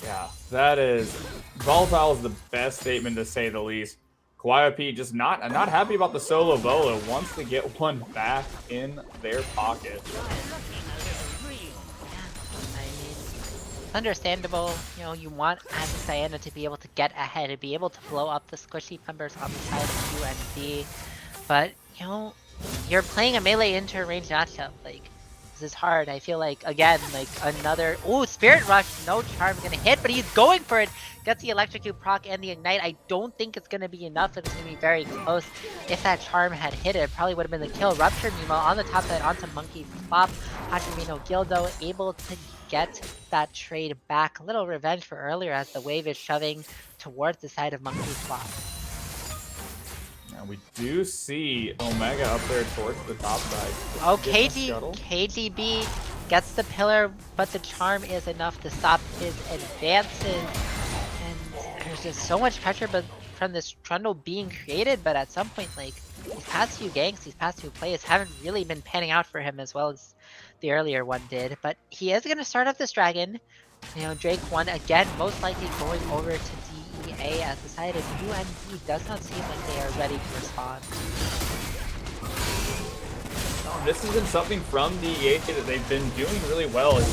Yeah, that is volatile is the best statement to say the least. Kawaii just not happy about the solo bolo. Wants to get one back in their pocket. I mean, it's understandable. You know, you want as a Diana to be able to get ahead, to be able to blow up the squishy members on the side of UND. But you know, you're playing a melee inter-range matchup. Like, this is hard. I feel like, again, like another... Ooh, Spirit Rush. No charm gonna hit, but he's going for it. Gets the Electrocute proc and the Ignite. I don't think it's gonna be enough. It's gonna be very close. If that charm had hit it probably would have been the kill. Rupture Nemo on the top side onto Monkey Flop. Hajime no Gildo able to get that trade back. A little revenge for earlier as the wave is shoving towards the side of Monkey Flop. And we do see Omega up there towards the top side. Oh, KGB gets the pillar, but the charm is enough to stop his advances. And there's just so much pressure from this Trundle being created, but at some point, like, these past few ganks, these past few plays haven't really been panning out for him as well as the earlier one did. But he is going to start up this dragon. You know, Drake 1 again, most likely going over to DEA as the side of UND does not seem like they are ready to respond. This has been something from DEA that they've been doing really well is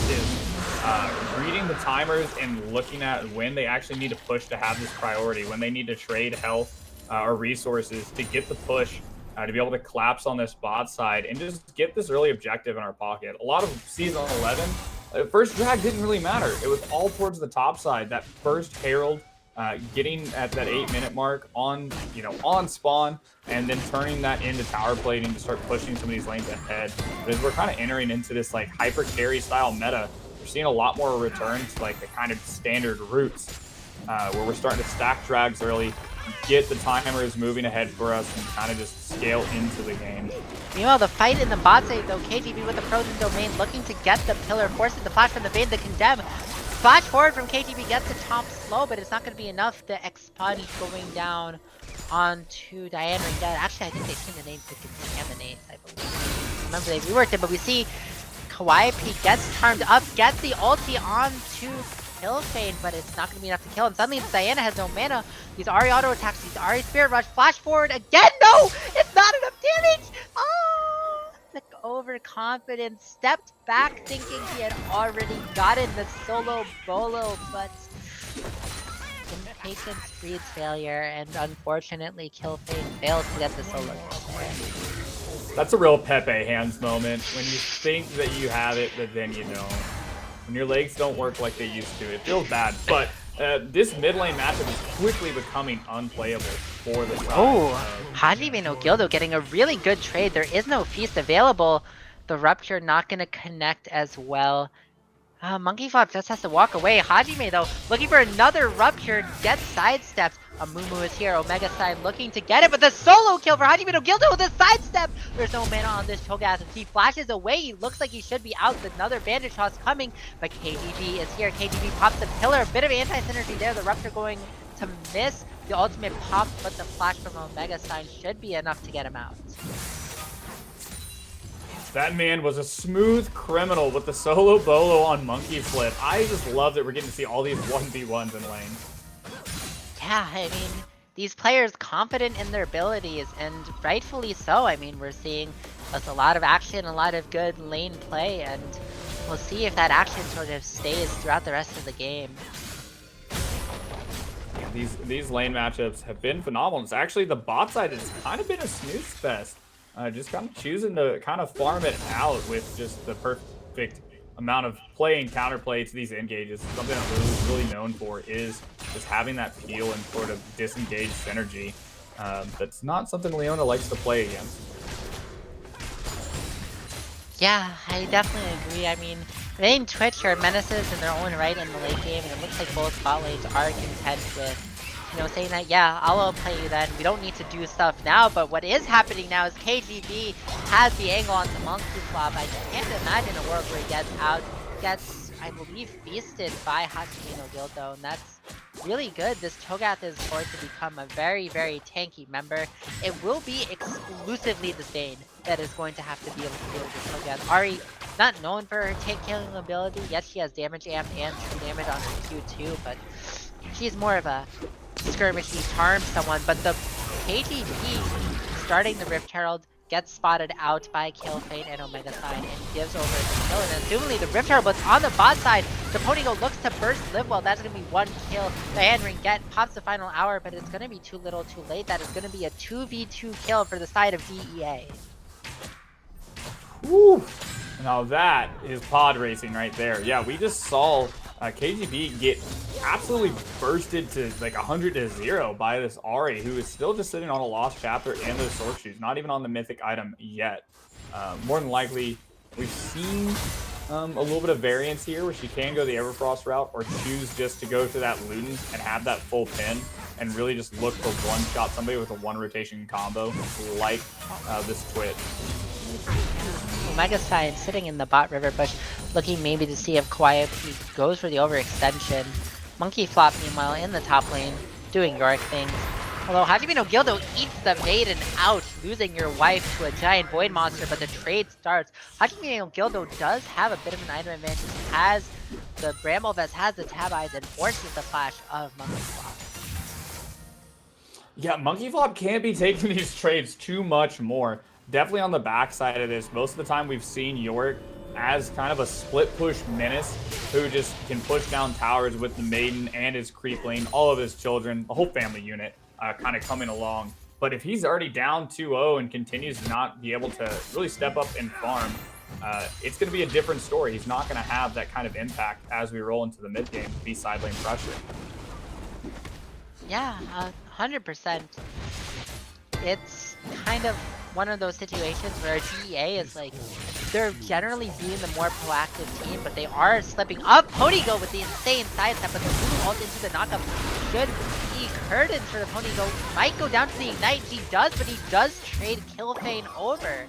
reading the timers and looking at when they actually need to push to have this priority, when they need to trade health or resources to get the push to be able to collapse on this bot side and just get this early objective in our pocket. A lot of Season 11, first drag didn't really matter. It was all towards the top side. That first Herald getting at that 8-minute mark on, on spawn, and then turning that into tower plating to start pushing some of these lanes ahead. But as we're kind of entering into this like hyper carry style meta, we're seeing a lot more returns to like the kind of standard routes where we're starting to stack drags early, get the timers moving ahead for us, and kind of just scale into the game. Meanwhile, the fight in the bot side though, KGB with the Frozen Domain looking to get the pillar, forces the flash from the Vayne to condemn. Flash forward from KGB gets the chomp slow, but it's not going to be enough. The expunge going down onto Diana and Dead. Actually, I think they've seen the name to contaminate, I believe. Remember, they reworked it, but we see Kawaii P gets charmed up, gets the ulti onto Killfane, but it's not going to be enough to kill. And suddenly Diana has no mana. These Ahri auto attacks, these Ahri Spirit Rush, flash forward again. No! It's not enough damage! Oh! The overconfident stepped back thinking he had already gotten the solo bolo, but impatience breeds failure, and unfortunately Killfane failed to get the solo kill there. That's a real Pepe hands moment, when you think that you have it, but then you don't. When your legs don't work like they used to, it feels bad. But this mid lane matchup is quickly becoming unplayable for the side. Oh, Hajime no Gildo getting a really good trade. There is no feast available. The Rupture not going to connect as well. Monkey Flop just has to walk away. Hajime, though, looking for another Rupture, gets sidesteps. Amumu is here, Omega side looking to get it, but the solo kill for Hajime no Gildo with a sidestep! There's no mana on this Cho'Gath, and he flashes away. He looks like he should be out. Another bandage toss coming, but KGB is here. KGB pops the pillar, a bit of anti-synergy there. The Rupture going to miss the ultimate pop, but the flash from Omega side should be enough to get him out. That man was a smooth criminal with the solo bolo on Monkey Flip. I just love that we're getting to see all these 1v1s in lane. Yeah, I mean, these players confident in their abilities, and rightfully so. I mean, we're seeing a lot of action, a lot of good lane play, and we'll see if that action sort of stays throughout the rest of the game. These lane matchups have been phenomenal. It's actually the bot side has kind of been a snooze fest. Just kind of choosing to kind of farm it out with just the perfect amount of play and counterplay to these engages. Something that Lulu's really known for is just having that peel and sort of disengaged synergy. That's not something Leona likes to play against. Yeah, I definitely agree. I mean, they and Twitch are menaces in their own right in the late game, and it looks like both bot lanes are content with, saying that, yeah, I'll play you then. We don't need to do stuff now, but what is happening now is KGB has the angle on the monkey flop. I can't imagine a world where he gets, I believe, feasted by Hachime no Gildo, and that's really good. This Cho'Gath is going to become a very, very tanky member. It will be exclusively the Zane that is going to have to be able to deal with this Cho'Gath. Ahri, not known for her tank killing ability. Yes, she has damage amp and true damage on her Q too, but she's more of a skirmishy charm someone. But the KGB starting the Rift Herald gets spotted out by Killfane and Omega Sign and gives over the kill. And assumingly the Rift Herald was on the bot side. The Ponygo looks to burst live well. That's going to be one kill. Diane Ringgit pops the final hour, but it's going to be too little too late. That is going to be a 2v2 kill for the side of DEA. Woo! Now that is pod racing right there. Yeah, we just saw KGB get absolutely bursted to like 100-0 by this Ahri, who is still just sitting on a lost chapter and those sword shoes, not even on the mythic item yet. More than likely, we've seen a little bit of variance here where she can go the Everfrost route or choose just to go to that Luton and have that full pin and really just look for one-shot somebody with a one-rotation combo like this Twitch. Omega Sign sitting in the bot river bush, looking maybe to see if Quiet goes for the overextension. Monkey Flop, meanwhile, in the top lane, doing Yorick things. Although Hachime no Gildo eats the maiden out, losing your wife to a giant void monster, but the trade starts. Hachime no Gildo does have a bit of an item advantage. Has the Bramble Vest, has the Tab Eyes, and forces the flash of Monkey Flop. Yeah, Monkey Flop can't be taking these trades too much more. Definitely on the backside of this, most of the time we've seen Yorick as kind of a split push menace who just can push down towers with the Maiden and his creep lane, all of his children, the whole family unit kind of coming along. But if he's already down 2-0 and continues to not be able to really step up and farm, it's going to be a different story. He's not going to have that kind of impact as we roll into the mid game to be side lane pressure. Yeah, 100%. It's kind of one of those situations where DEA is like, they're generally being the more proactive team, but they are slipping up. Ponygo with the insane sidestep, but the Lulu ult into the knockup should be curtains for the Ponygo. Might go down to the ignite. He does, but he does trade Killfane over.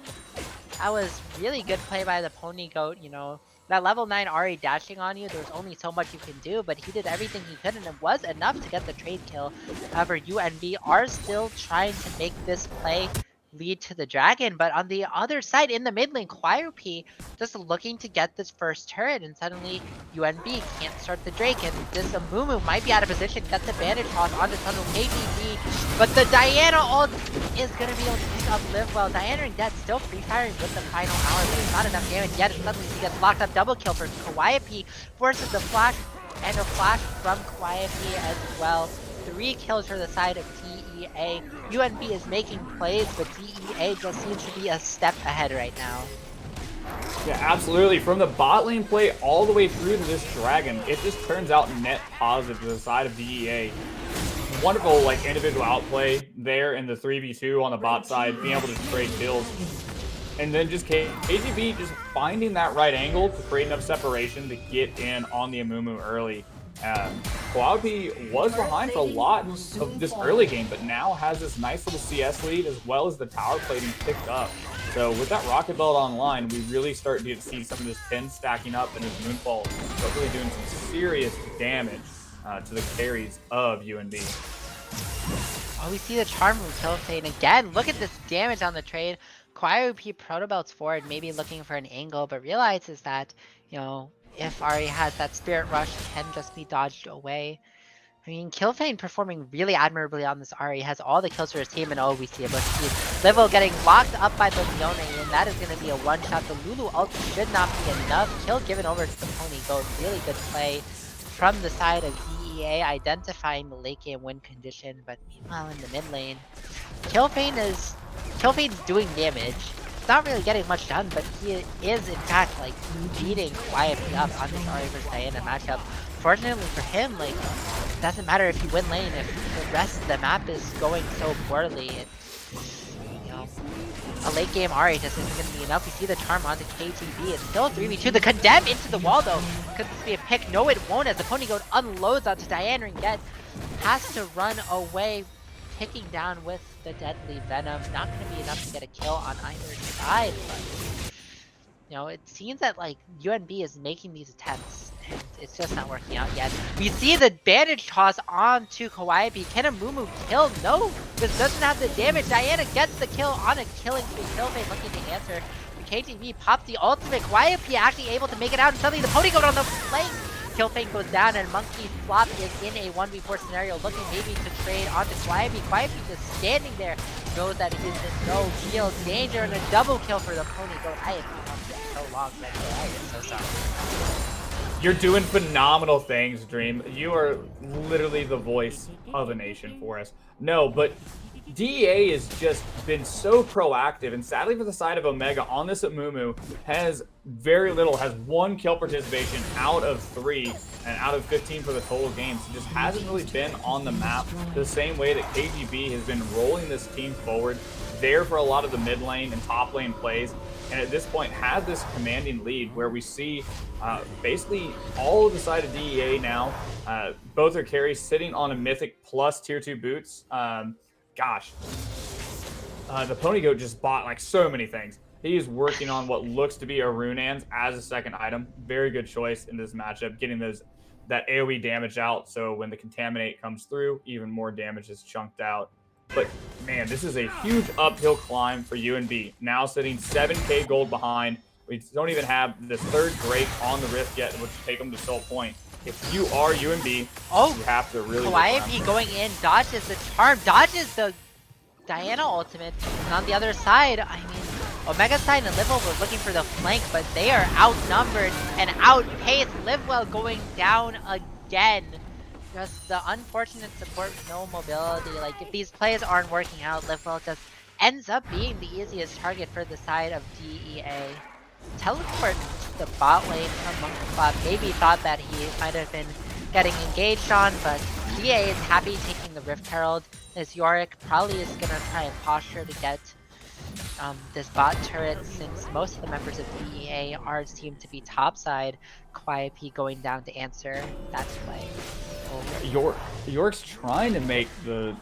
That was really good play by the Ponygoat, That level 9 Ahri dashing on you, there's only so much you can do, but he did everything he could, and it was enough to get the trade kill. However, UNB are still trying to make this play lead to the dragon, but on the other side in the mid lane, QuireP just looking to get this first turret, and suddenly UNB can't start the Drake, and this Amumu might be out of position, gets advantage toss onto Tunnel KGB, but the Diana ult is going to be able to pick up Live Well. Diana and Dead still free firing with the final hour, but it's not enough damage yet, and suddenly he gets locked up. Double kill for QuireP, forces the flash, and a flash from QuireP as well. 3 kills for the side of DEA. UNB is making plays, but DEA just seems to be a step ahead right now. Yeah, absolutely. From the bot lane play all the way through to this dragon, it just turns out net positive to the side of DEA. Wonderful individual outplay there in the 3v2 on the bot side, being able to trade kills. And then just KGB just finding that right angle to create enough separation to get in on the Amumu early. QuireP was behind for a lot of this early game, but now has this nice little CS lead as well as the tower plating picked up. So with that Rocket Belt online, we really start to see some of this pin stacking up and his Moonfall start really doing some serious damage to the carries of UNB. Oh, we see the charm from Killfane again. Look at this damage on the trade. QuireP protobelts forward, maybe looking for an angle, but realizes that, if Ahri has that Spirit Rush, it can just be dodged away. I mean, Killfane performing really admirably on this Ahri, has all the kills for his team, and we see a Bush Livo getting locked up by the Leone, and that is going to be a one-shot. The Lulu ult should not be enough. Kill given over to the Ponygoat. Really good play from the side of DEA, identifying the late game win condition, but meanwhile in the mid lane, Killfane's doing damage. not really getting much done, but he is in fact like beating YFP up on this Ahri versus Diana matchup. Fortunately for him, like, it doesn't matter if you win lane if the rest of the map is going so poorly. You know, a late game Ahri just isn't going to be enough. We see the charm onto KTB. It's still 3v2. The condemn into the wall though. Could this be a pick? No, it won't, as the Ponygoat unloads onto Diana and has to run away, picking down with the deadly venom. Not going to be enough to get a kill on either side, but you know, it seems that like UNB is making these attempts and it's just not working out yet. We see the bandage toss onto Kawaii. Can a Mumu kill? No, this doesn't have the damage. Diana gets the kill on a killing spree. Killfane looking to answer. KTV pops the ultimate. Kawaii actually able to make it out, and suddenly the Ponygoat on the flank. Killfane goes down, and Monkey Flop is in a 1v4 scenario, looking maybe to trade onto Kawaii. Kawaii just standing there, knows that he's in no real danger, and a double kill for the Ponygoat. I have been on this so long, but I am so sorry. You're doing phenomenal things, Dream. You are literally the voice of a nation for us. No, but DEA has just been so proactive, and sadly for the side of Omega on this Amumu has very little, has 1 kill participation out of 3 and out of 15 for the total game. So just hasn't really been on the map the same way that KGB has been rolling this team forward, there for a lot of the mid lane and top lane plays, and at this point has this commanding lead where we see basically all of the side of DEA now. Both are carries sitting on a mythic plus tier 2 boots. Gosh, the Ponygoat just bought like so many things. He is working on what looks to be a Runans as a second item. Very good choice in this matchup, getting that AoE damage out, so when the Contaminate comes through, even more damage is chunked out. But man, this is a huge uphill climb for UNB. Now sitting 7k gold behind. We don't even have the 3rd Drake on the Rift yet, which will take them to Soul Point. If you are UNB, you have to really... Kawaii going in, dodges the charm, dodges the Diana ultimate, and on the other side, I mean, Omega side and Livewell were looking for the flank, but they are outnumbered and outpaced. Livewell going down again. Just the unfortunate support with no mobility. Like, if these plays aren't working out, Livewell just ends up being the easiest target for the side of DEA. Teleport to the bot lane from Monkey Flop. Maybe thought that he might have been getting engaged on, but DEA is happy taking the Rift Herald, as Yorick probably is going to try and posture to get this bot turret, since most of the members of DEA seem to be topside. Kawaii going down to answer that play. York's trying to make the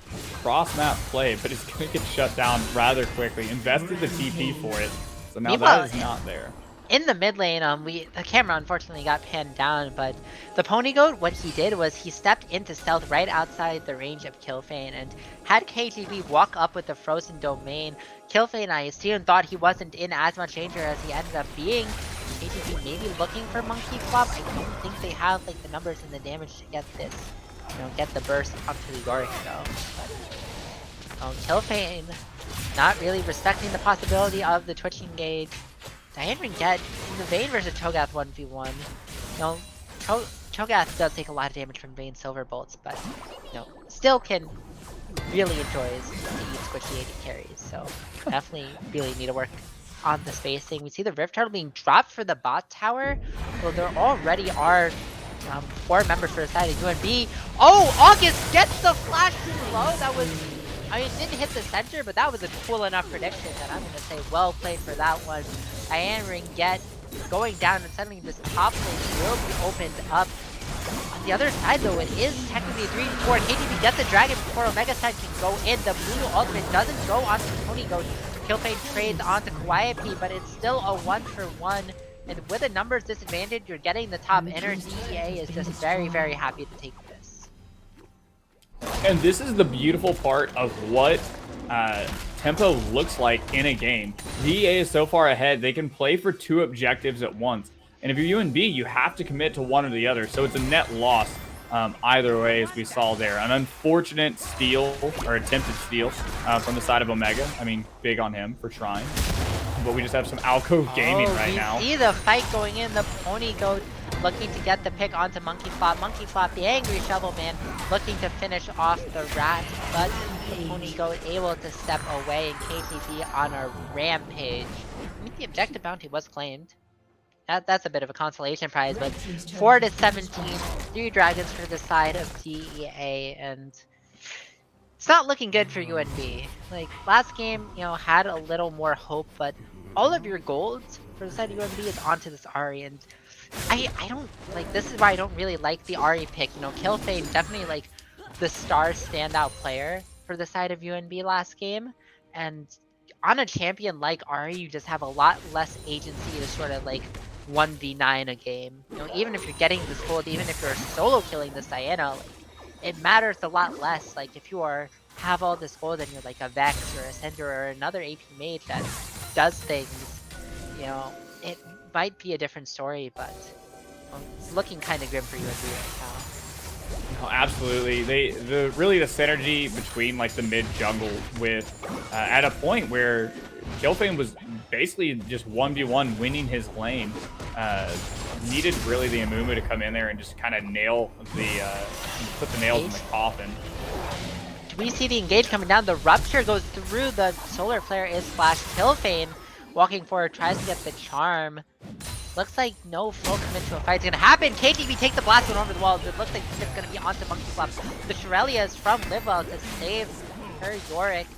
cross-map play, but it's going to get shut down rather quickly. Invested the TP for it, so now that is not there. In the mid lane, the camera unfortunately got panned down, but the Ponygoat, what he did was he stepped into stealth right outside the range of Killfane, and had KGB walk up with the Frozen Domain, Killfane, I assume, thought he wasn't in as much danger as he ended up being. KGB maybe looking for Monkey Flop. I don't think they have like the numbers and the damage to get this, you know, get the burst onto the Yorick though. But Killfane not really respecting the possibility of the Twitch engage. Diana Ringet in the Vayne versus Cho'Gath 1v1. You know, Cho'Gath does take a lot of damage from Vayne Silver Bolts, but you know, still really enjoys to eat squishy AD carries. So definitely really need to work on the spacing. We see the Rift Turtle being dropped for the bot tower. So there already are 4 members for the side of UNB. Oh, August gets the flash too low. That was, I mean, it didn't hit the center, but that was a cool enough prediction that I'm going to say well played for that one. Diana Ringet going down, and suddenly this top lane will be opened up. On the other side though, it is technically 3-4. KTB gets the dragon before Omega side can go in. The blue ultimate doesn't go onto the Ponygoat. Killfane trades onto Kawaii, but it's still a 1-for-1. And with a numbers disadvantage, you're getting the top inner. DEA is just very, very happy to take this. And this is the beautiful part of what tempo looks like in a game. DEA is so far ahead, they can play for 2 objectives at once. And if you're UNB, you have to commit to one or the other. So it's a net loss either way, as we saw there. An unfortunate steal, or attempted steal, from the side of Omega. I mean, big on him for trying. But we just have some alcove gaming right now. We see the fight going in. The Ponygoat looking to get the pick onto Monkey Flop. Monkey Flop, the angry Shovel Man, looking to finish off the rat, but the Pony Goat able to step away, and KTB on a rampage. I mean, the objective bounty was claimed. That's a bit of a consolation prize, but 4-17, 3 dragons for the side of DEA, and it's not looking good for UNB. Like, last game, you know, had a little more hope, but all of your golds for the side of UNB is onto this Ahri, and I don't, like, this is why I don't really like the Ahri pick. You know, Killfane definitely, like, the star standout player for the side of UNB last game, and on a champion like Ahri, you just have a lot less agency to sort of, like, 1v9 a game. You know, even if you're getting this gold, even if you're solo killing this Diana, like, it matters a lot less. Like, if you have all this gold and you're like a Vex or a Cinder or another AP mage that does things, you know, it might be a different story, but it's looking kind of grim for UNB right now. Oh, absolutely. The synergy between like the mid jungle with at a point where Killfane was basically just 1v1 winning his lane. Needed really the Amumu to come in there and just kind of nail the put the nails in the coffin. We see the engage coming down. The rupture goes through. The solar flare is flashed. Killfane walking forward, tries to get the charm. Looks like no full commit to a fight is gonna happen. KTB takes the blast one over the wall. It looks like it's gonna be onto Monkey Flop. The Shirellia is from Livewell to save her Yorick.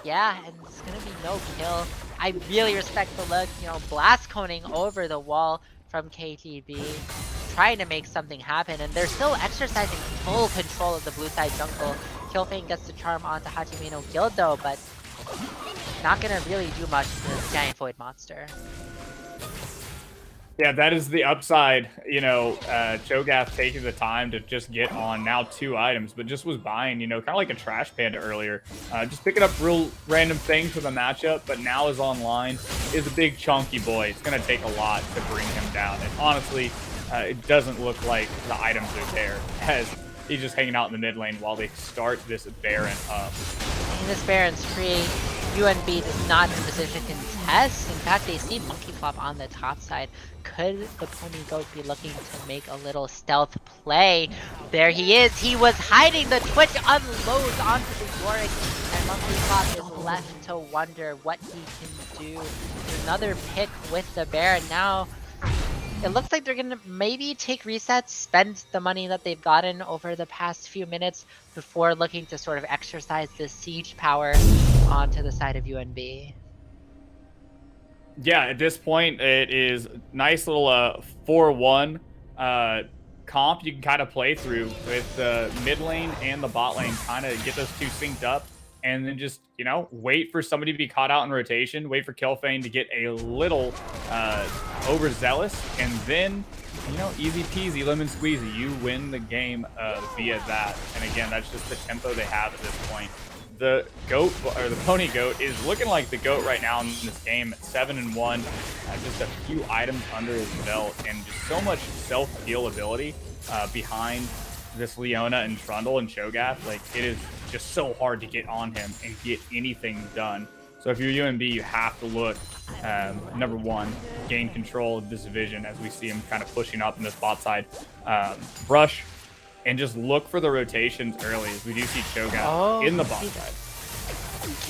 Yeah, and it's gonna be no kill. I really respect the look, you know, blast coning over the wall from KTB, trying to make something happen, and they're still exercising full control of the blue side jungle. Killfane gets the charm onto Hajime no Gildo, but not gonna really do much to this giant void monster. Yeah, that is the upside. You know, Cho'Gath taking the time to just get on now 2 items, but just was buying, you know, kind of like a Trash Panda earlier. Just picking up real random things for the matchup, but now is online, is a big chunky boy. It's going to take a lot to bring him down. And honestly, it doesn't look like the items are there, as he's just hanging out in the mid lane while they start this Baron up. And this Baron's free. UNB is not in position to contest. In fact, they see Monkey Flop on the top side. Could the Pony Goat be looking to make a little stealth play? There he is. He was hiding. The Twitch unloads onto the Yorick, and Monkey Flop is left to wonder what he can do. Another pick with the Baron. Now, it looks like they're going to maybe take resets, spend the money that they've gotten over the past few minutes before looking to sort of exercise the siege power onto the side of UNB. Yeah, at this point, it is nice little 4-1 comp you can kind of play through with the mid lane and the bot lane, kind of get those two synced up, and then just, you know, wait for somebody to be caught out in rotation, wait for Killfane to get a little overzealous, and then, you know, easy peasy, lemon squeezy, you win the game via that. And again, that's just the tempo they have at this point. The goat, or the Pony Goat, is looking like the goat right now in this game at 7-1, just a few items under his belt, and just so much self-heal ability behind this Leona and Trundle and Cho'Gath. Like, it is just so hard to get on him and get anything done. So if you're UNB, you have to look, number one, gain control of this division as we see him kind of pushing up in this bot side. Rush, and just look for the rotations early, as we do see Cho'Gath in the bot side.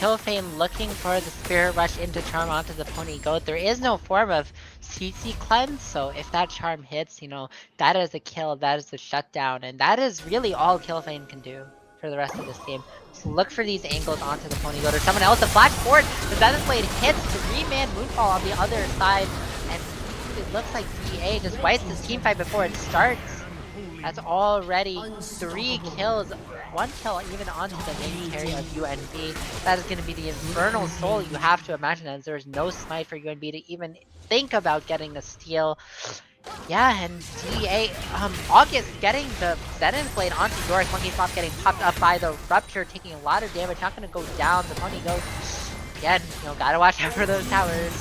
Killfane looking for the Spirit Rush into Charm onto the Pony Goat. There is no form of CC cleanse, so if that Charm hits, you know, that is a kill, that is a shutdown, and that is really all Killfane can do for the rest of this game. So look for these angles onto the Pony Goat or someone else. The Flash forward, the Zenith Blade hits 3-man Moonfall on the other side, and it looks like DA just wipes this team fight before it starts. That's already 3 kills, 1 kill even onto the main carry of UNB. That is going to be the Infernal Soul, you have to imagine, as there's no smite for UNB to even think about getting a steal. Yeah, and DA, August getting the Zenith Blade onto Yorick. Monkey Flop getting popped up by the Rupture, taking a lot of damage, not going to go down. The Pony Goat, again, you know, gotta watch out for those towers.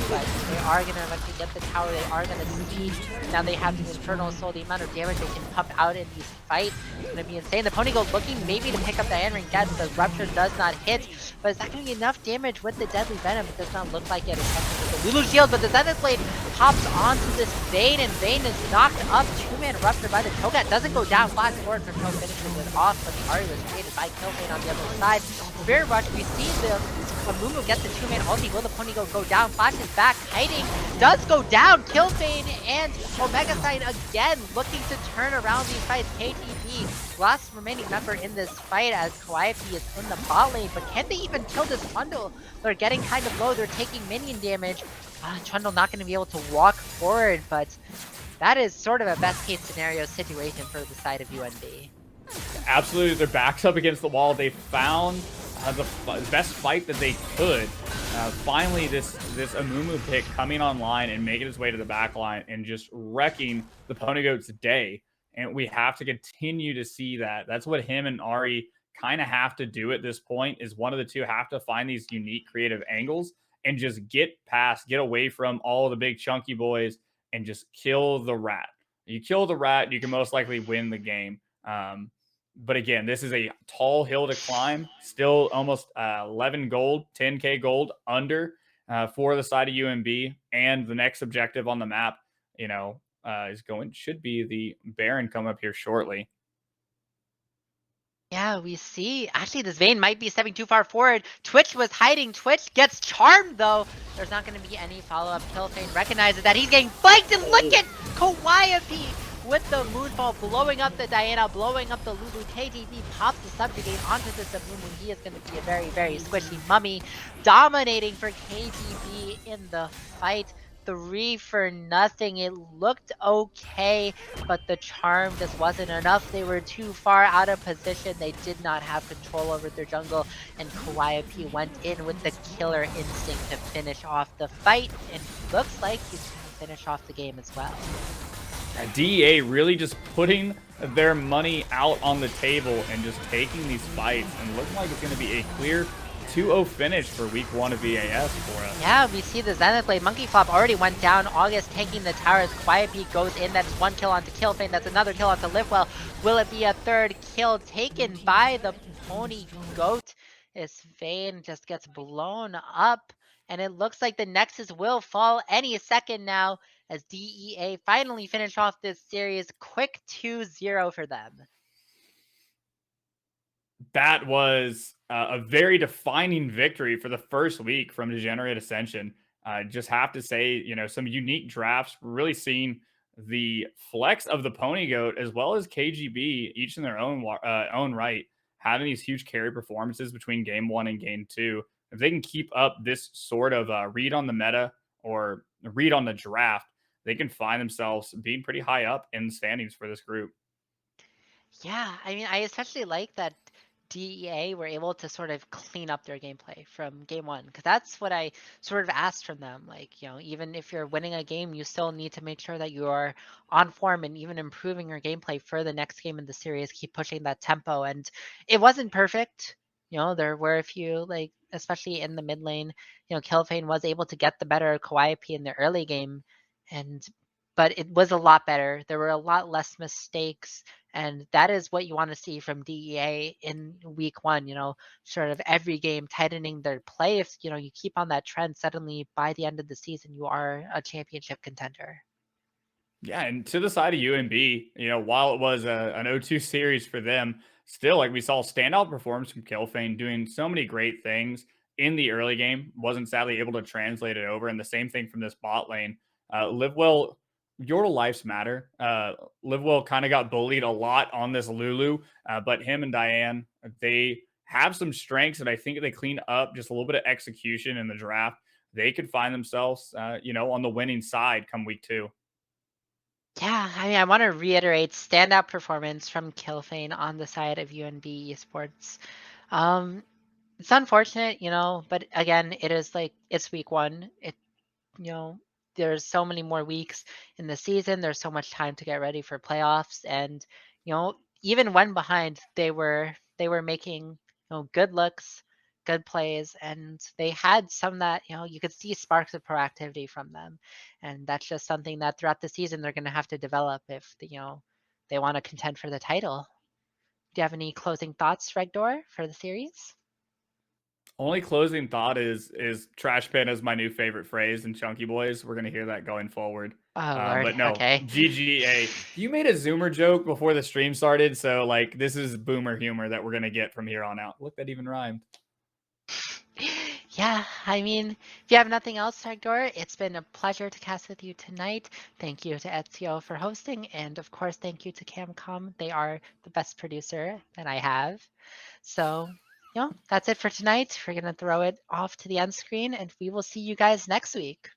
But they are going to eventually get the tower, they are going to siege. Now they have the Infernal Soul, the amount of damage they can pump out in these fights is going to be insane. The Pony Goat looking maybe to pick up the hand ring dead. The Rupture does not hit, but is that going to be enough damage with the Deadly Venom? It does not look like it, especially with the Lulu Shield, but the Zenith Blade pops onto this Vayne, and Vayne is knocked up. Two-man rupture by the Cho'Gath. Doesn't go down. Flash forward from Cho finishes it off, but the Ahri was created by Killfane on the other side. Spirit Rush, we see the Amumu gets the two-man ulti. Will the pony go down? Flashes back, hiding. Does go down. Killfane and Omega Sign again looking to turn around these fights. KTB, last remaining member in this fight as Calliope is in the bot lane, but can they even kill this bundle? They're getting kind of low. They're taking minion damage. Trundle not going to be able to walk forward, but that is sort of a best case scenario situation for the side of UNB. Absolutely, their backs up against the wall. They found the best fight that they could. Finally, this Amumu pick coming online and making its way to the back line and just wrecking the Pony Goat's day. And we have to continue to see that. That's what him and Ahri kind of have to do at this point, is one of the two have to find these unique creative angles and just get away from all the big chunky boys and just kill the rat. You kill the rat, you can most likely win the game. But again, this is a tall hill to climb. Still almost 11 gold, 10k gold under for the side of UMB. And the next objective on the map, should be the Baron come up here shortly. Yeah, we see. Actually, this Vayne might be stepping too far forward. Twitch was hiding. Twitch gets charmed, though. There's not going to be any follow-up. Killfane recognizes that he's getting flanked, and look at Calliope with the Moonfall, blowing up the Diana, blowing up the Lulu. KTV pops the Subjugate onto the Amumu. He is going to be a very, very squishy mummy, dominating for KTV in the fight. 3 for nothing. It looked okay, but the charm just wasn't enough. They were too far out of position. They did not have control over their jungle, and Calliope went in with the killer instinct to finish off the fight, and looks like he's going to finish off the game as well. DEA really just putting their money out on the table and just taking these fights, and looking like it's going to be a clear 2-0 finish for week 1 of VAS for us. Yeah, we see the Zenith Blade. Monkey Flop already went down. August taking the towers. Calliope goes in. That's 1 kill onto Killfane. That's another kill onto Livewell. Will it be a third kill taken by the Pony Goat? This Vayne just gets blown up. And it looks like the Nexus will fall any second now, as DEA finally finish off this series. Quick 2-0 for them. That was a very defining victory for the first week from Degenerate Ascension. Just have to say, some unique drafts. We're really seeing the flex of the Pony Goat as well as KGB, each in their own right, having these huge carry performances between game 1 and game 2. If they can keep up this sort of read on the meta or read on the draft, they can find themselves being pretty high up in the standings for this group. Yeah, I mean, I especially like that DEA were able to sort of clean up their gameplay from game 1, because that's what I sort of asked from them. Like, even if you're winning a game, you still need to make sure that you are on form and even improving your gameplay for the next game in the series. Keep pushing that tempo, and it wasn't perfect. There were a few, like, especially in the mid lane, Killfane was able to get the better Calliope in the early game, but it was a lot better. There were a lot less mistakes. And that is what you want to see from DEA in week 1, sort of every game tightening their play. If, you keep on that trend, suddenly by the end of the season, you are a championship contender. Yeah, and to the side of UMB, while it was an 0-2 series for them, still, like, we saw standout performance from Killfane doing so many great things in the early game. Wasn't sadly able to translate it over. And the same thing from this bot lane. Livewell, your lives matter. Livewell kind of got bullied a lot on this Lulu, but him and Diane, they have some strengths, and I think if they clean up just a little bit of execution in the draft, they could find themselves, on the winning side come week 2. Yeah, I mean, I want to reiterate standout performance from Killfane on the side of UNB Esports. It's unfortunate, but again, it is like, it's week 1. There's so many more weeks in the season. There's so much time to get ready for playoffs, and even when behind, they were making good looks, good plays, and they had some that you could see sparks of proactivity from them, and that's just something that throughout the season they're going to have to develop if they want to contend for the title. Do you have any closing thoughts, Regdor, for the series? Only closing thought is trash bin is my new favorite phrase in Chunky Boys. We're gonna hear that going forward. Oh Lord. But no, Okay. GGA. You made a Zoomer joke before the stream started, so like this is boomer humor that we're gonna get from here on out. Look, that even rhymed. Yeah, I mean, if you have nothing else, Hector, it's been a pleasure to cast with you tonight. Thank you to Ezio for hosting, and of course, thank you to Camcom. They are the best producer that I have. So, that's it for tonight. We're gonna throw it off to the end screen, and we will see you guys next week.